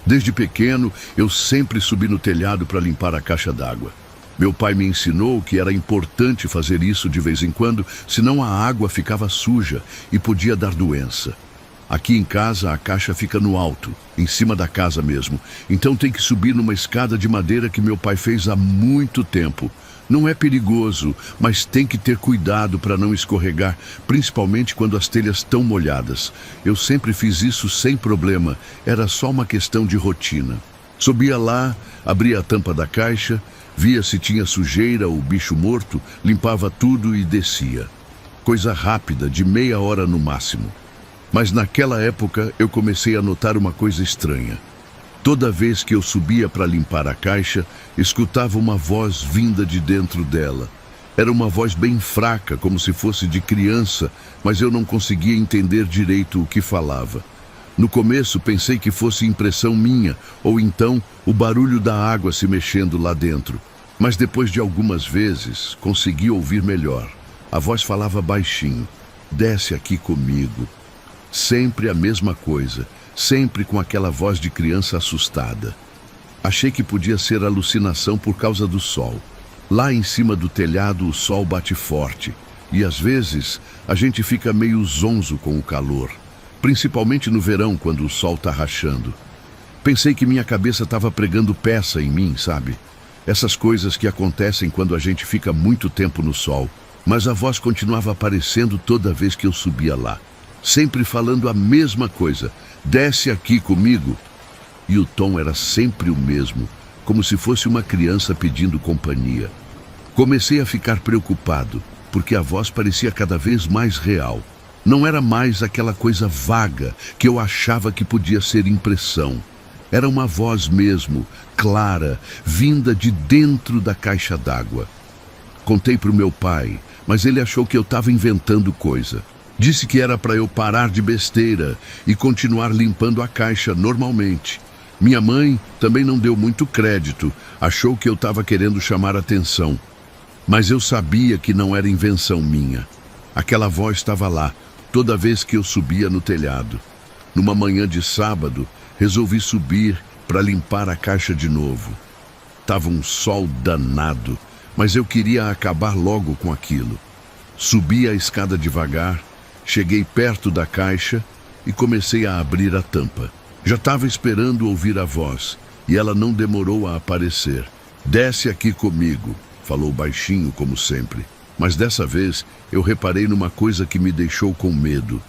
Desde pequeno, eu sempre subi no telhado para limpar a caixa d'água. Meu pai me ensinou que era importante fazer isso de vez em quando, senão a água ficava suja e podia dar doença. Aqui em casa, a caixa fica no alto, em cima da casa mesmo. Então tem que subir numa escada de madeira que meu pai fez há muito tempo. Não é perigoso, mas tem que ter cuidado para não escorregar, principalmente quando as telhas estão molhadas. Eu sempre fiz isso sem problema, era só uma questão de rotina. Subia lá, abria a tampa da caixa, via se tinha sujeira ou bicho morto, limpava tudo e descia. Coisa rápida, de meia hora no máximo. Mas naquela época eu comecei a notar uma coisa estranha. Toda vez que eu subia para limpar a caixa, escutava uma voz vinda de dentro dela. Era uma voz bem fraca, como se fosse de criança, mas eu não conseguia entender direito o que falava. No começo pensei que fosse impressão minha, ou então o barulho da água se mexendo lá dentro. Mas depois de algumas vezes, consegui ouvir melhor. A voz falava baixinho: "Desce aqui comigo." Sempre a mesma coisa, sempre com aquela voz de criança assustada. Achei que podia ser alucinação por causa do sol. Lá em cima do telhado o sol bate forte, e às vezes a gente fica meio zonzo com o calor, principalmente no verão quando o sol tá rachando. Pensei que minha cabeça estava pregando peça em mim, sabe? Essas coisas que acontecem quando a gente fica muito tempo no sol. Mas a voz continuava aparecendo toda vez que eu subia lá. Sempre falando a mesma coisa: "Desce aqui comigo." E o tom era sempre o mesmo, como se fosse uma criança pedindo companhia. Comecei a ficar preocupado, porque a voz parecia cada vez mais real. Não era mais aquela coisa vaga que eu achava que podia ser impressão. Era uma voz mesmo, clara, vinda de dentro da caixa d'água. Contei para o meu pai, mas ele achou que eu estava inventando coisa. Disse que era para eu parar de besteira e continuar limpando a caixa normalmente. Minha mãe também não deu muito crédito, achou que eu estava querendo chamar atenção. Mas eu sabia que não era invenção minha. Aquela voz estava lá, toda vez que eu subia no telhado. Numa manhã de sábado, resolvi subir para limpar a caixa de novo. Tava um sol danado, mas eu queria acabar logo com aquilo. Subi a escada devagar, cheguei perto da caixa e comecei a abrir a tampa. Já estava esperando ouvir a voz, e ela não demorou a aparecer. "Desce aqui comigo", falou baixinho como sempre. Mas dessa vez eu reparei numa coisa que me deixou com medo.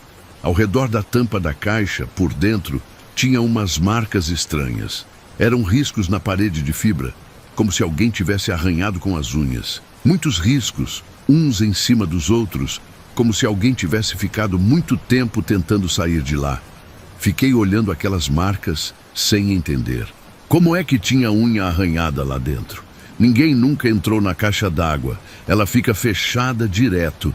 Ao redor da tampa da caixa, por dentro, tinha umas marcas estranhas. Eram riscos na parede de fibra, como se alguém tivesse arranhado com as unhas. Muitos riscos, uns em cima dos outros, como se alguém tivesse ficado muito tempo tentando sair de lá. Fiquei olhando aquelas marcas sem entender. Como é que tinha unha arranhada lá dentro? Ninguém nunca entrou na caixa d'água. Ela fica fechada direto.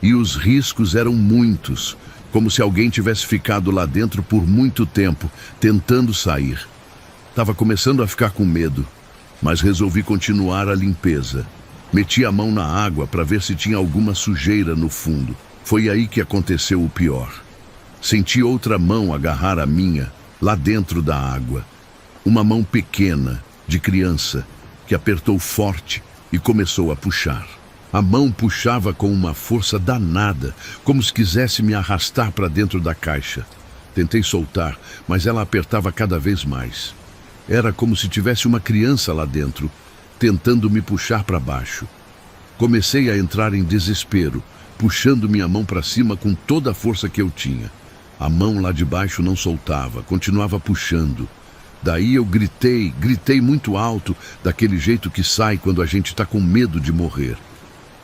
E os riscos eram muitos, como se alguém tivesse ficado lá dentro por muito tempo, tentando sair. Estava começando a ficar com medo, mas resolvi continuar a limpeza. Meti a mão na água para ver se tinha alguma sujeira no fundo. Foi aí que aconteceu o pior. Senti outra mão agarrar a minha, lá dentro da água. Uma mão pequena, de criança, que apertou forte e começou a puxar. A mão puxava com uma força danada, como se quisesse me arrastar para dentro da caixa. Tentei soltar, mas ela apertava cada vez mais. Era como se tivesse uma criança lá dentro, tentando me puxar para baixo. Comecei a entrar em desespero, puxando minha mão para cima com toda a força que eu tinha. A mão lá de baixo não soltava, continuava puxando. Daí eu gritei muito alto, daquele jeito que sai quando a gente está com medo de morrer.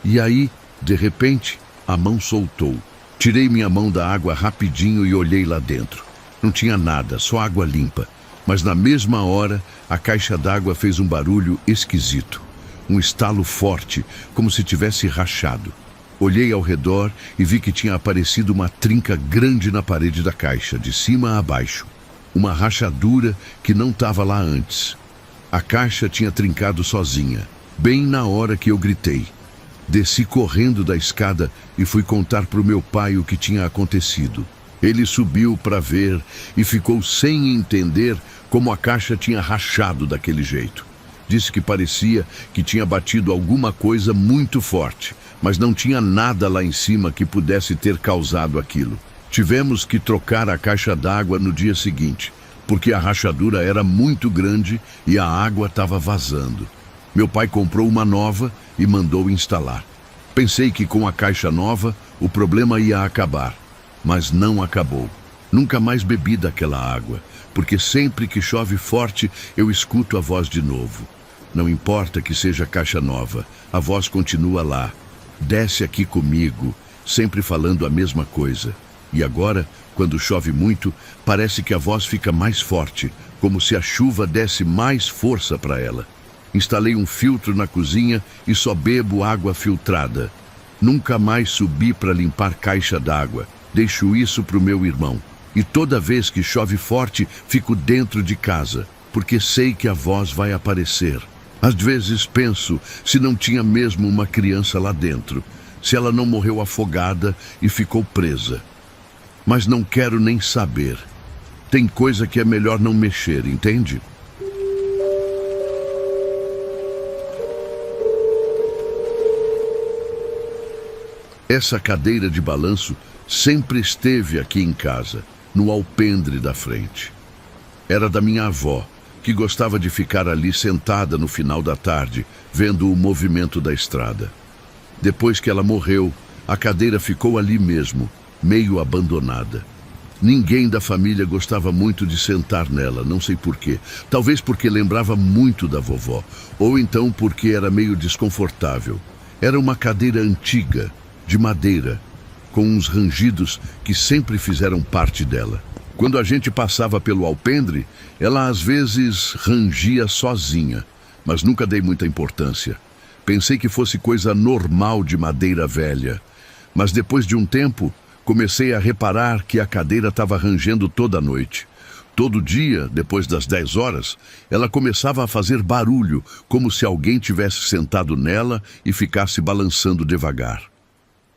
E aí, de repente, a mão soltou. Tirei minha mão da água rapidinho e olhei lá dentro. Não tinha nada, só água limpa. Mas na mesma hora, a caixa d'água fez um barulho esquisito. Um estalo forte, como se tivesse rachado. Olhei ao redor e vi que tinha aparecido uma trinca grande na parede da caixa, de cima a baixo. Uma rachadura que não estava lá antes. A caixa tinha trincado sozinha, bem na hora que eu gritei. Desci correndo da escada e fui contar para o meu pai o que tinha acontecido. Ele subiu para ver e ficou sem entender como a caixa tinha rachado daquele jeito. Disse que parecia que tinha batido alguma coisa muito forte, mas não tinha nada lá em cima que pudesse ter causado aquilo. Tivemos que trocar a caixa d'água no dia seguinte, porque a rachadura era muito grande e a água estava vazando. Meu pai comprou uma nova e mandou instalar. Pensei que com a caixa nova o problema ia acabar, mas não acabou. Nunca mais bebi daquela água, porque sempre que chove forte eu escuto a voz de novo. Não importa que seja caixa nova, a voz continua lá. "Desce aqui comigo", sempre falando a mesma coisa. E agora, quando chove muito, parece que a voz fica mais forte, como se a chuva desse mais força para ela. Instalei um filtro na cozinha e só bebo água filtrada. Nunca mais subi para limpar caixa d'água. Deixo isso para o meu irmão. E toda vez que chove forte, fico dentro de casa, porque sei que a voz vai aparecer. Às vezes penso se não tinha mesmo uma criança lá dentro, se ela não morreu afogada e ficou presa. Mas não quero nem saber. Tem coisa que é melhor não mexer, entende? Essa cadeira de balanço sempre esteve aqui em casa, no alpendre da frente. Era da minha avó, que gostava de ficar ali sentada no final da tarde, vendo o movimento da estrada. Depois que ela morreu, a cadeira ficou ali mesmo, meio abandonada. Ninguém da família gostava muito de sentar nela, não sei porquê. Talvez porque lembrava muito da vovó, ou então porque era meio desconfortável. Era uma cadeira antiga, de madeira, com uns rangidos que sempre fizeram parte dela. Quando a gente passava pelo alpendre, ela às vezes rangia sozinha, mas nunca dei muita importância. Pensei que fosse coisa normal de madeira velha, mas depois de um tempo, comecei a reparar que a cadeira estava rangendo toda a noite. Todo dia, depois das 10 horas, ela começava a fazer barulho, como se alguém tivesse sentado nela e ficasse balançando devagar.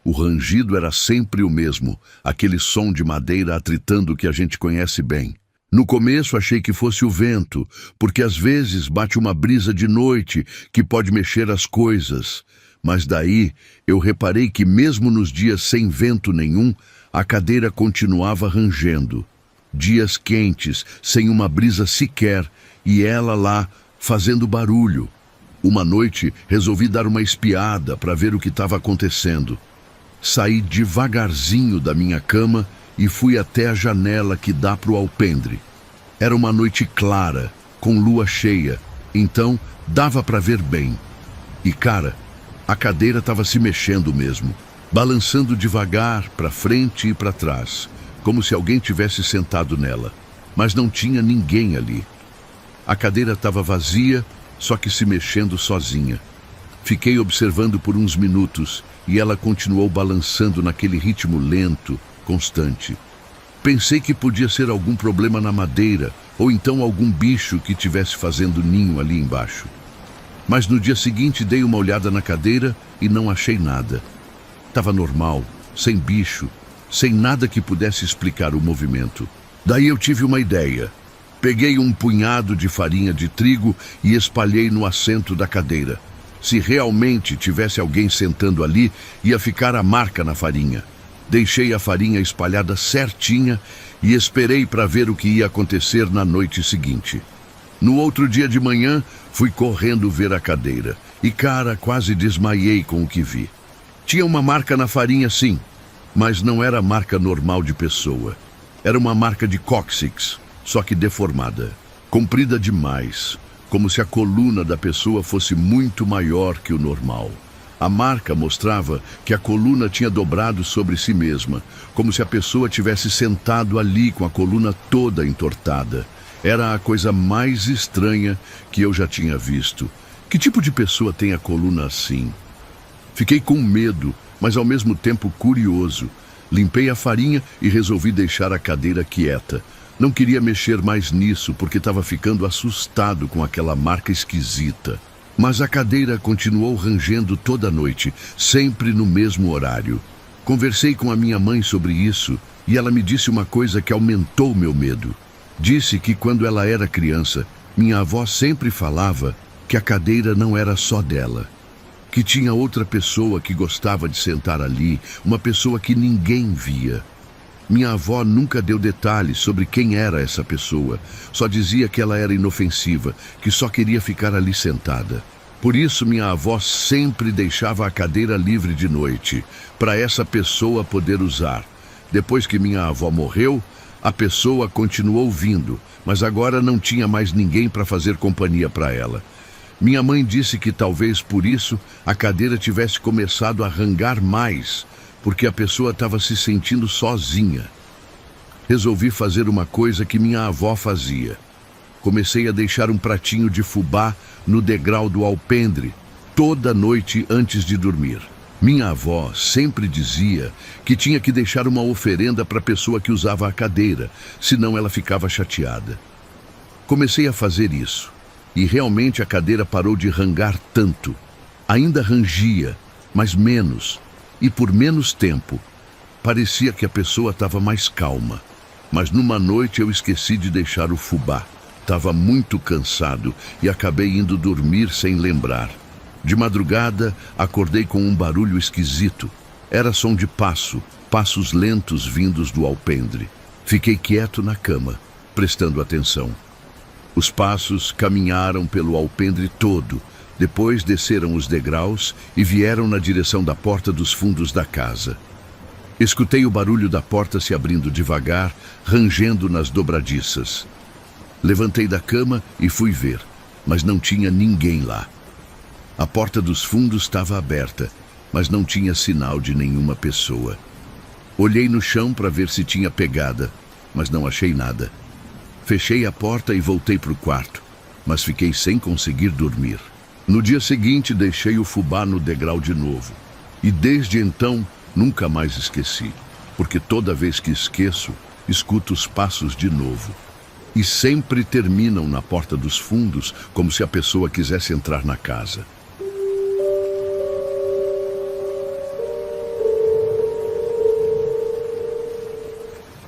O rangido era sempre o mesmo, aquele som de madeira atritando que a gente conhece bem. No começo achei que fosse o vento, porque às vezes bate uma brisa de noite que pode mexer as coisas. Mas daí eu reparei que mesmo nos dias sem vento nenhum, a cadeira continuava rangendo. Dias quentes, sem uma brisa sequer, e ela lá, fazendo barulho. Uma noite resolvi dar uma espiada para ver o que estava acontecendo. Saí devagarzinho da minha cama e fui até a janela que dá para o alpendre. Era uma noite clara, com lua cheia, então dava para ver bem. E cara, a cadeira estava se mexendo mesmo, balançando devagar para frente e para trás, como se alguém tivesse sentado nela, mas não tinha ninguém ali. A cadeira estava vazia, só que se mexendo sozinha. Fiquei observando por uns minutos e ela continuou balançando naquele ritmo lento, constante. Pensei que podia ser algum problema na madeira ou então algum bicho que estivesse fazendo ninho ali embaixo. Mas no dia seguinte dei uma olhada na cadeira e não achei nada. Estava normal, sem bicho, sem nada que pudesse explicar o movimento. Daí eu tive uma ideia. Peguei um punhado de farinha de trigo e espalhei no assento da cadeira. Se realmente tivesse alguém sentando ali, ia ficar a marca na farinha. Deixei a farinha espalhada certinha e esperei para ver o que ia acontecer na noite seguinte. No outro dia de manhã, fui correndo ver a cadeira. E cara, quase desmaiei com o que vi. Tinha uma marca na farinha sim, mas não era marca normal de pessoa. Era uma marca de cóccix, só que deformada, comprida demais, como se a coluna da pessoa fosse muito maior que o normal. A marca mostrava que a coluna tinha dobrado sobre si mesma, como se a pessoa tivesse sentado ali com a coluna toda entortada. Era a coisa mais estranha que eu já tinha visto. Que tipo de pessoa tem a coluna assim? Fiquei com medo, mas ao mesmo tempo curioso. Limpei a farinha e resolvi deixar a cadeira quieta. Não queria mexer mais nisso porque estava ficando assustado com aquela marca esquisita. Mas a cadeira continuou rangendo toda a noite, sempre no mesmo horário. Conversei com a minha mãe sobre isso e ela me disse uma coisa que aumentou meu medo. Disse que quando ela era criança, minha avó sempre falava que a cadeira não era só dela. Que tinha outra pessoa que gostava de sentar ali, uma pessoa que ninguém via. Minha avó nunca deu detalhes sobre quem era essa pessoa, só dizia que ela era inofensiva, que só queria ficar ali sentada. Por isso minha avó sempre deixava a cadeira livre de noite, para essa pessoa poder usar. Depois que minha avó morreu, a pessoa continuou vindo, mas agora não tinha mais ninguém para fazer companhia para ela. Minha mãe disse que talvez por isso a cadeira tivesse começado a rangar mais, porque a pessoa estava se sentindo sozinha. Resolvi fazer uma coisa que minha avó fazia. Comecei a deixar um pratinho de fubá no degrau do alpendre, toda noite antes de dormir. Minha avó sempre dizia que tinha que deixar uma oferenda para a pessoa que usava a cadeira, senão ela ficava chateada. Comecei a fazer isso. E realmente a cadeira parou de rangar tanto. Ainda rangia, mas menos, e por menos tempo. Parecia que a pessoa estava mais calma. Mas numa noite eu esqueci de deixar o fubá. Estava muito cansado e acabei indo dormir sem lembrar. De madrugada, acordei com um barulho esquisito. Era som de passos lentos vindos do alpendre. Fiquei quieto na cama, prestando atenção. Os passos caminharam pelo alpendre todo, depois desceram os degraus e vieram na direção da porta dos fundos da casa. Escutei o barulho da porta se abrindo devagar, rangendo nas dobradiças. Levantei da cama e fui ver, mas não tinha ninguém lá. A porta dos fundos estava aberta, mas não tinha sinal de nenhuma pessoa. Olhei no chão para ver se tinha pegada, mas não achei nada. Fechei a porta e voltei para o quarto, mas fiquei sem conseguir dormir. No dia seguinte, deixei o fubá no degrau de novo. E desde então, nunca mais esqueci, porque toda vez que esqueço, escuto os passos de novo. E sempre terminam na porta dos fundos, como se a pessoa quisesse entrar na casa.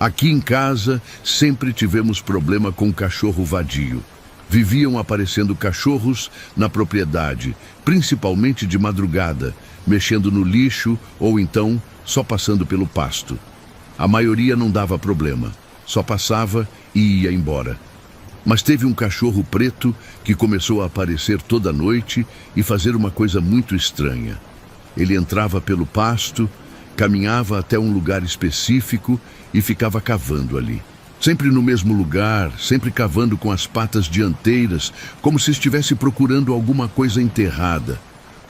Aqui em casa, sempre tivemos problema com cachorro vadio. Viviam aparecendo cachorros na propriedade, principalmente de madrugada, mexendo no lixo ou então só passando pelo pasto. A maioria não dava problema, só passava e ia embora. Mas teve um cachorro preto que começou a aparecer toda noite e fazer uma coisa muito estranha. Ele entrava pelo pasto, caminhava até um lugar específico e ficava cavando ali. Sempre no mesmo lugar, sempre cavando com as patas dianteiras, como se estivesse procurando alguma coisa enterrada.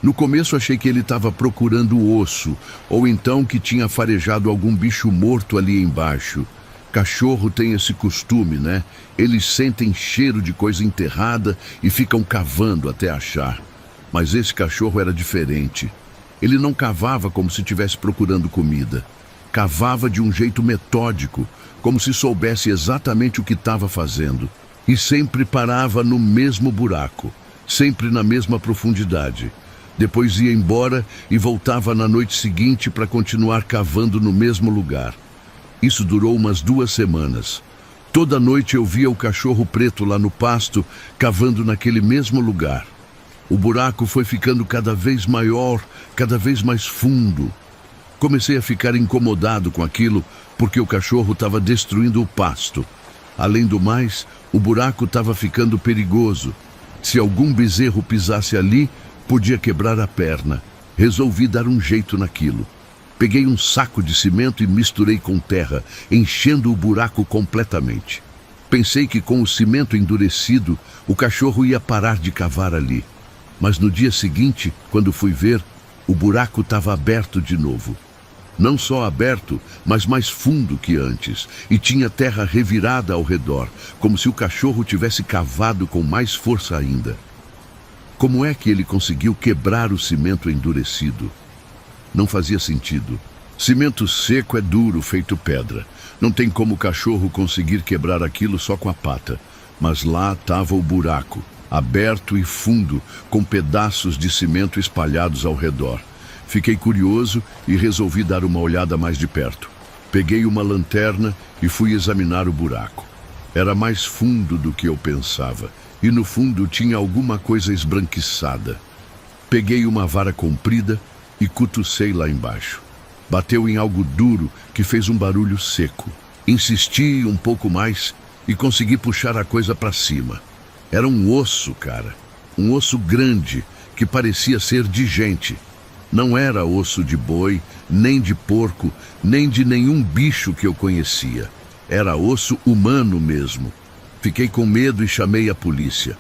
No começo achei que ele estava procurando osso, ou então que tinha farejado algum bicho morto ali embaixo. Cachorro tem esse costume, né? Eles sentem cheiro de coisa enterrada e ficam cavando até achar. Mas esse cachorro era diferente. Ele não cavava como se estivesse procurando comida. Cavava de um jeito metódico, como se soubesse exatamente o que estava fazendo. E sempre parava no mesmo buraco, sempre na mesma profundidade. Depois ia embora e voltava na noite seguinte para continuar cavando no mesmo lugar. Isso durou umas 2 semanas. Toda noite eu via o cachorro preto lá no pasto, cavando naquele mesmo lugar. O buraco foi ficando cada vez maior, cada vez mais fundo. Comecei a ficar incomodado com aquilo, porque o cachorro estava destruindo o pasto. Além do mais, o buraco estava ficando perigoso. Se algum bezerro pisasse ali, podia quebrar a perna. Resolvi dar um jeito naquilo. Peguei um saco de cimento e misturei com terra, enchendo o buraco completamente. Pensei que com o cimento endurecido, o cachorro ia parar de cavar ali. Mas no dia seguinte, quando fui ver, o buraco estava aberto de novo. Não só aberto, mas mais fundo que antes, e tinha terra revirada ao redor, como se o cachorro tivesse cavado com mais força ainda. Como é que ele conseguiu quebrar o cimento endurecido? Não fazia sentido. Cimento seco é duro, feito pedra. Não tem como o cachorro conseguir quebrar aquilo só com a pata. Mas lá estava o buraco, aberto e fundo, com pedaços de cimento espalhados ao redor. Fiquei curioso e resolvi dar uma olhada mais de perto. Peguei uma lanterna e fui examinar o buraco. Era mais fundo do que eu pensava, e no fundo tinha alguma coisa esbranquiçada. Peguei uma vara comprida e cutucei lá embaixo. Bateu em algo duro que fez um barulho seco. Insisti um pouco mais e consegui puxar a coisa para cima. Era um osso, cara. Um osso grande que parecia ser de gente. Não era osso de boi, nem de porco, nem de nenhum bicho que eu conhecia. Era osso humano mesmo. Fiquei com medo e chamei a polícia.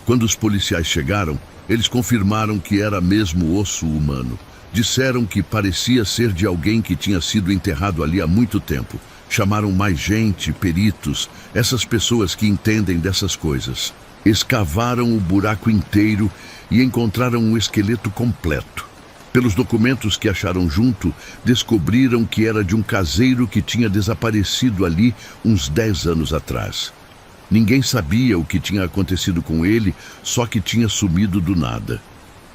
Quando os policiais chegaram, eles confirmaram que era mesmo osso humano. Disseram que parecia ser de alguém que tinha sido enterrado ali há muito tempo. Chamaram mais gente, peritos, essas pessoas que entendem dessas coisas. Escavaram o buraco inteiro e encontraram um esqueleto completo. Pelos documentos que acharam junto, descobriram que era de um caseiro que tinha desaparecido ali uns 10 anos atrás. Ninguém sabia o que tinha acontecido com ele, só que tinha sumido do nada.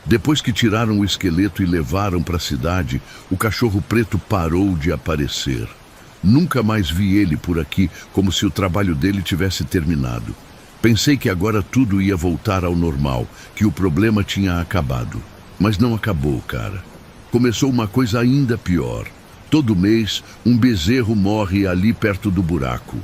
Depois que tiraram o esqueleto e levaram para a cidade, o cachorro preto parou de aparecer. Nunca mais vi ele por aqui, como se o trabalho dele tivesse terminado. Pensei que agora tudo ia voltar ao normal, que o problema tinha acabado. Mas não acabou, cara. Começou uma coisa ainda pior. Todo mês, um bezerro morre ali perto do buraco.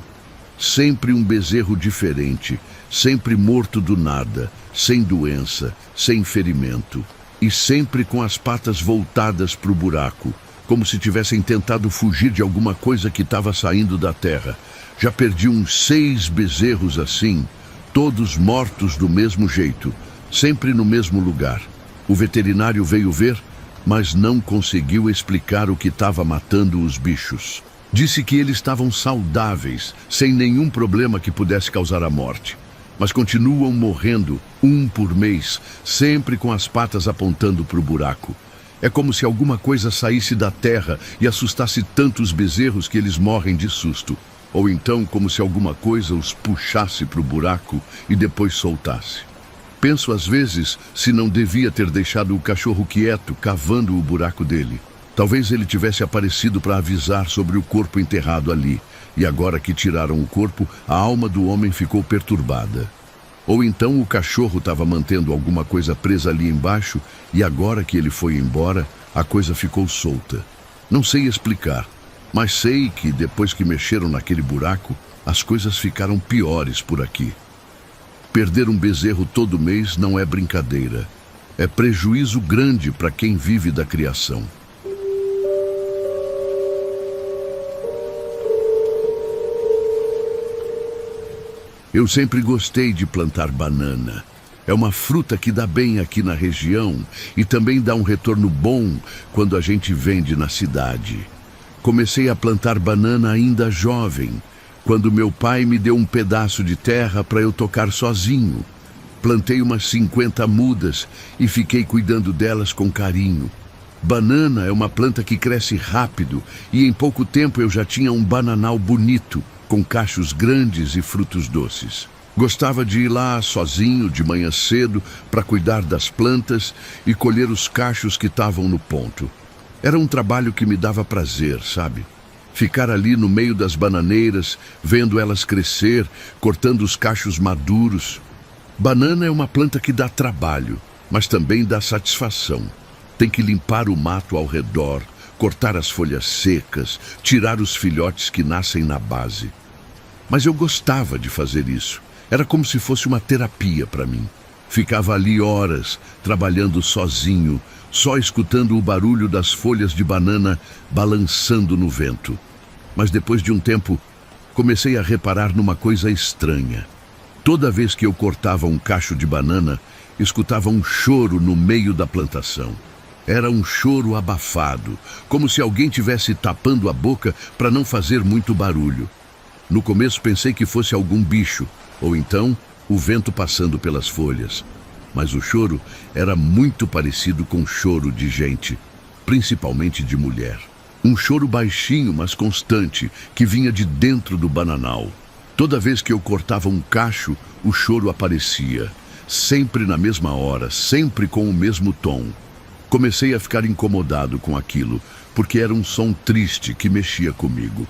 Sempre um bezerro diferente, sempre morto do nada, sem doença, sem ferimento. E sempre com as patas voltadas para o buraco, como se tivessem tentado fugir de alguma coisa que estava saindo da terra. Já perdi uns 6 bezerros assim, todos mortos do mesmo jeito, sempre no mesmo lugar. O veterinário veio ver, mas não conseguiu explicar o que estava matando os bichos. Disse que eles estavam saudáveis, sem nenhum problema que pudesse causar a morte. Mas continuam morrendo, um por mês, sempre com as patas apontando para o buraco. É como se alguma coisa saísse da terra e assustasse tanto os bezerros que eles morrem de susto. Ou então como se alguma coisa os puxasse para o buraco e depois soltasse. Penso às vezes se não devia ter deixado o cachorro quieto, cavando o buraco dele. Talvez ele tivesse aparecido para avisar sobre o corpo enterrado ali. E agora que tiraram o corpo, a alma do homem ficou perturbada. Ou então o cachorro estava mantendo alguma coisa presa ali embaixo e agora que ele foi embora, a coisa ficou solta. Não sei explicar, mas sei que depois que mexeram naquele buraco, as coisas ficaram piores por aqui. Perder um bezerro todo mês não é brincadeira. É prejuízo grande para quem vive da criação. Eu sempre gostei de plantar banana. É uma fruta que dá bem aqui na região e também dá um retorno bom quando a gente vende na cidade. Comecei a plantar banana ainda jovem, quando meu pai me deu um pedaço de terra para eu tocar sozinho. Plantei umas 50 mudas e fiquei cuidando delas com carinho. Banana é uma planta que cresce rápido e em pouco tempo eu já tinha um bananal bonito, com cachos grandes e frutos doces. Gostava de ir lá sozinho de manhã cedo para cuidar das plantas e colher os cachos que estavam no ponto. Era um trabalho que me dava prazer, sabe? Ficar ali no meio das bananeiras, vendo elas crescer, cortando os cachos maduros. Banana é uma planta que dá trabalho, mas também dá satisfação. Tem que limpar o mato ao redor, cortar as folhas secas, tirar os filhotes que nascem na base. Mas eu gostava de fazer isso. Era como se fosse uma terapia para mim. Ficava ali horas, trabalhando sozinho, só escutando o barulho das folhas de banana balançando no vento. Mas depois de um tempo, comecei a reparar numa coisa estranha. Toda vez que eu cortava um cacho de banana, escutava um choro no meio da plantação. Era um choro abafado, como se alguém tivesse tapando a boca para não fazer muito barulho. No começo pensei que fosse algum bicho, ou então o vento passando pelas folhas. Mas o choro era muito parecido com choro de gente, principalmente de mulher. Um choro baixinho, mas constante, que vinha de dentro do bananal. Toda vez que eu cortava um cacho, o choro aparecia. Sempre na mesma hora, sempre com o mesmo tom. Comecei a ficar incomodado com aquilo, porque era um som triste que mexia comigo.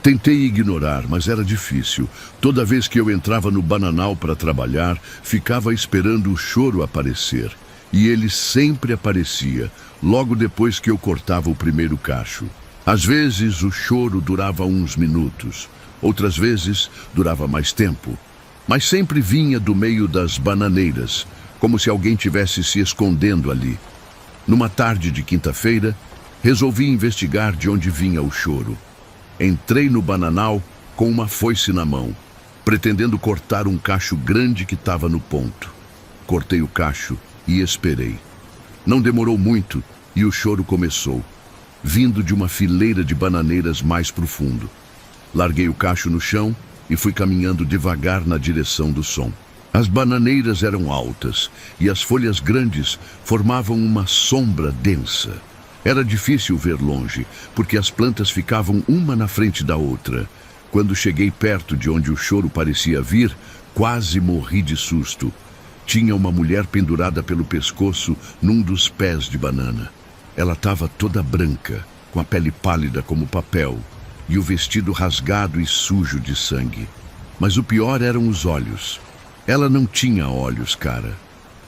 Tentei ignorar, mas era difícil. Toda vez que eu entrava no bananal para trabalhar, ficava esperando o choro aparecer. E ele sempre aparecia, logo depois que eu cortava o primeiro cacho. Às vezes o choro durava uns minutos, outras vezes durava mais tempo. Mas sempre vinha do meio das bananeiras, como se alguém tivesse se escondendo ali. Numa tarde de quinta-feira, resolvi investigar de onde vinha o choro. Entrei no bananal com uma foice na mão, pretendendo cortar um cacho grande que estava no ponto. Cortei o cacho e esperei. Não demorou muito e o choro começou, vindo de uma fileira de bananeiras mais profundo. Larguei o cacho no chão e fui caminhando devagar na direção do som. As bananeiras eram altas e as folhas grandes formavam uma sombra densa. Era difícil ver longe, porque as plantas ficavam uma na frente da outra. Quando cheguei perto de onde o choro parecia vir, quase morri de susto. Tinha uma mulher pendurada pelo pescoço num dos pés de banana. Ela estava toda branca, com a pele pálida como papel, e o vestido rasgado e sujo de sangue. Mas o pior eram os olhos. Ela não tinha olhos, cara.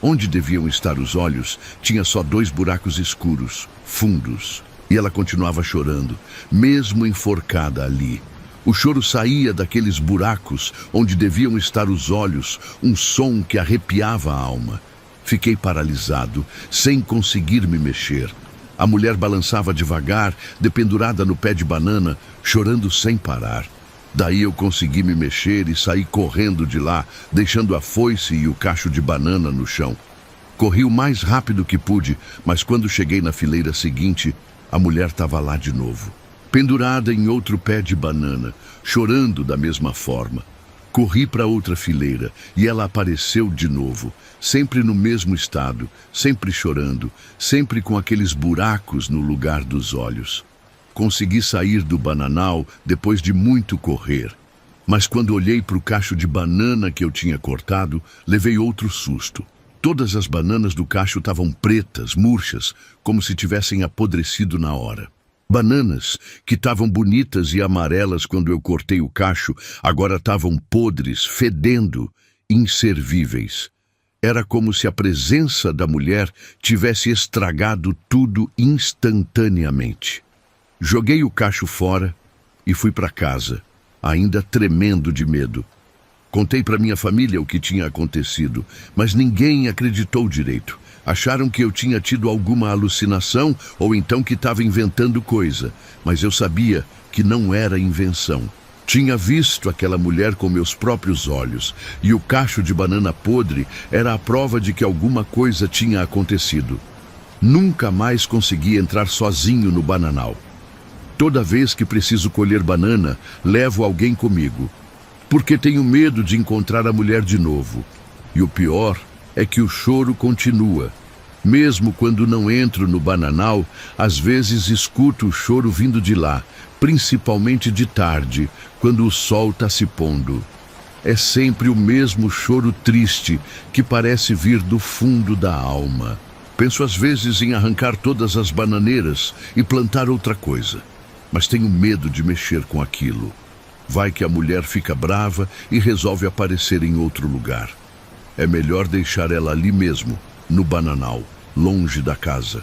Onde deviam estar os olhos, tinha só 2 buracos escuros, fundos. E ela continuava chorando, mesmo enforcada ali. O choro saía daqueles buracos onde deviam estar os olhos, um som que arrepiava a alma. Fiquei paralisado, sem conseguir me mexer. A mulher balançava devagar, dependurada no pé de banana, chorando sem parar. Daí eu consegui me mexer e saí correndo de lá, deixando a foice e o cacho de banana no chão. Corri o mais rápido que pude, mas quando cheguei na fileira seguinte, a mulher estava lá de novo, pendurada em outro pé de banana, chorando da mesma forma. Corri para outra fileira e ela apareceu de novo, sempre no mesmo estado, sempre chorando, sempre com aqueles buracos no lugar dos olhos. Consegui sair do bananal depois de muito correr. Mas quando olhei para o cacho de banana que eu tinha cortado, levei outro susto. Todas as bananas do cacho estavam pretas, murchas, como se tivessem apodrecido na hora. Bananas, que estavam bonitas e amarelas quando eu cortei o cacho, agora estavam podres, fedendo, inservíveis. Era como se a presença da mulher tivesse estragado tudo instantaneamente. Joguei o cacho fora e fui para casa, ainda tremendo de medo. Contei para minha família o que tinha acontecido, mas ninguém acreditou direito. Acharam que eu tinha tido alguma alucinação ou então que estava inventando coisa, mas eu sabia que não era invenção. Tinha visto aquela mulher com meus próprios olhos, e o cacho de banana podre era a prova de que alguma coisa tinha acontecido. Nunca mais consegui entrar sozinho no bananal. Toda vez que preciso colher banana, levo alguém comigo, porque tenho medo de encontrar a mulher de novo. E o pior é que o choro continua. Mesmo quando não entro no bananal, às vezes escuto o choro vindo de lá, principalmente de tarde, quando o sol está se pondo. É sempre o mesmo choro triste que parece vir do fundo da alma. Penso às vezes em arrancar todas as bananeiras e plantar outra coisa, mas tenho medo de mexer com aquilo. Vai que a mulher fica brava e resolve aparecer em outro lugar. É melhor deixar ela ali mesmo, no bananal, longe da casa.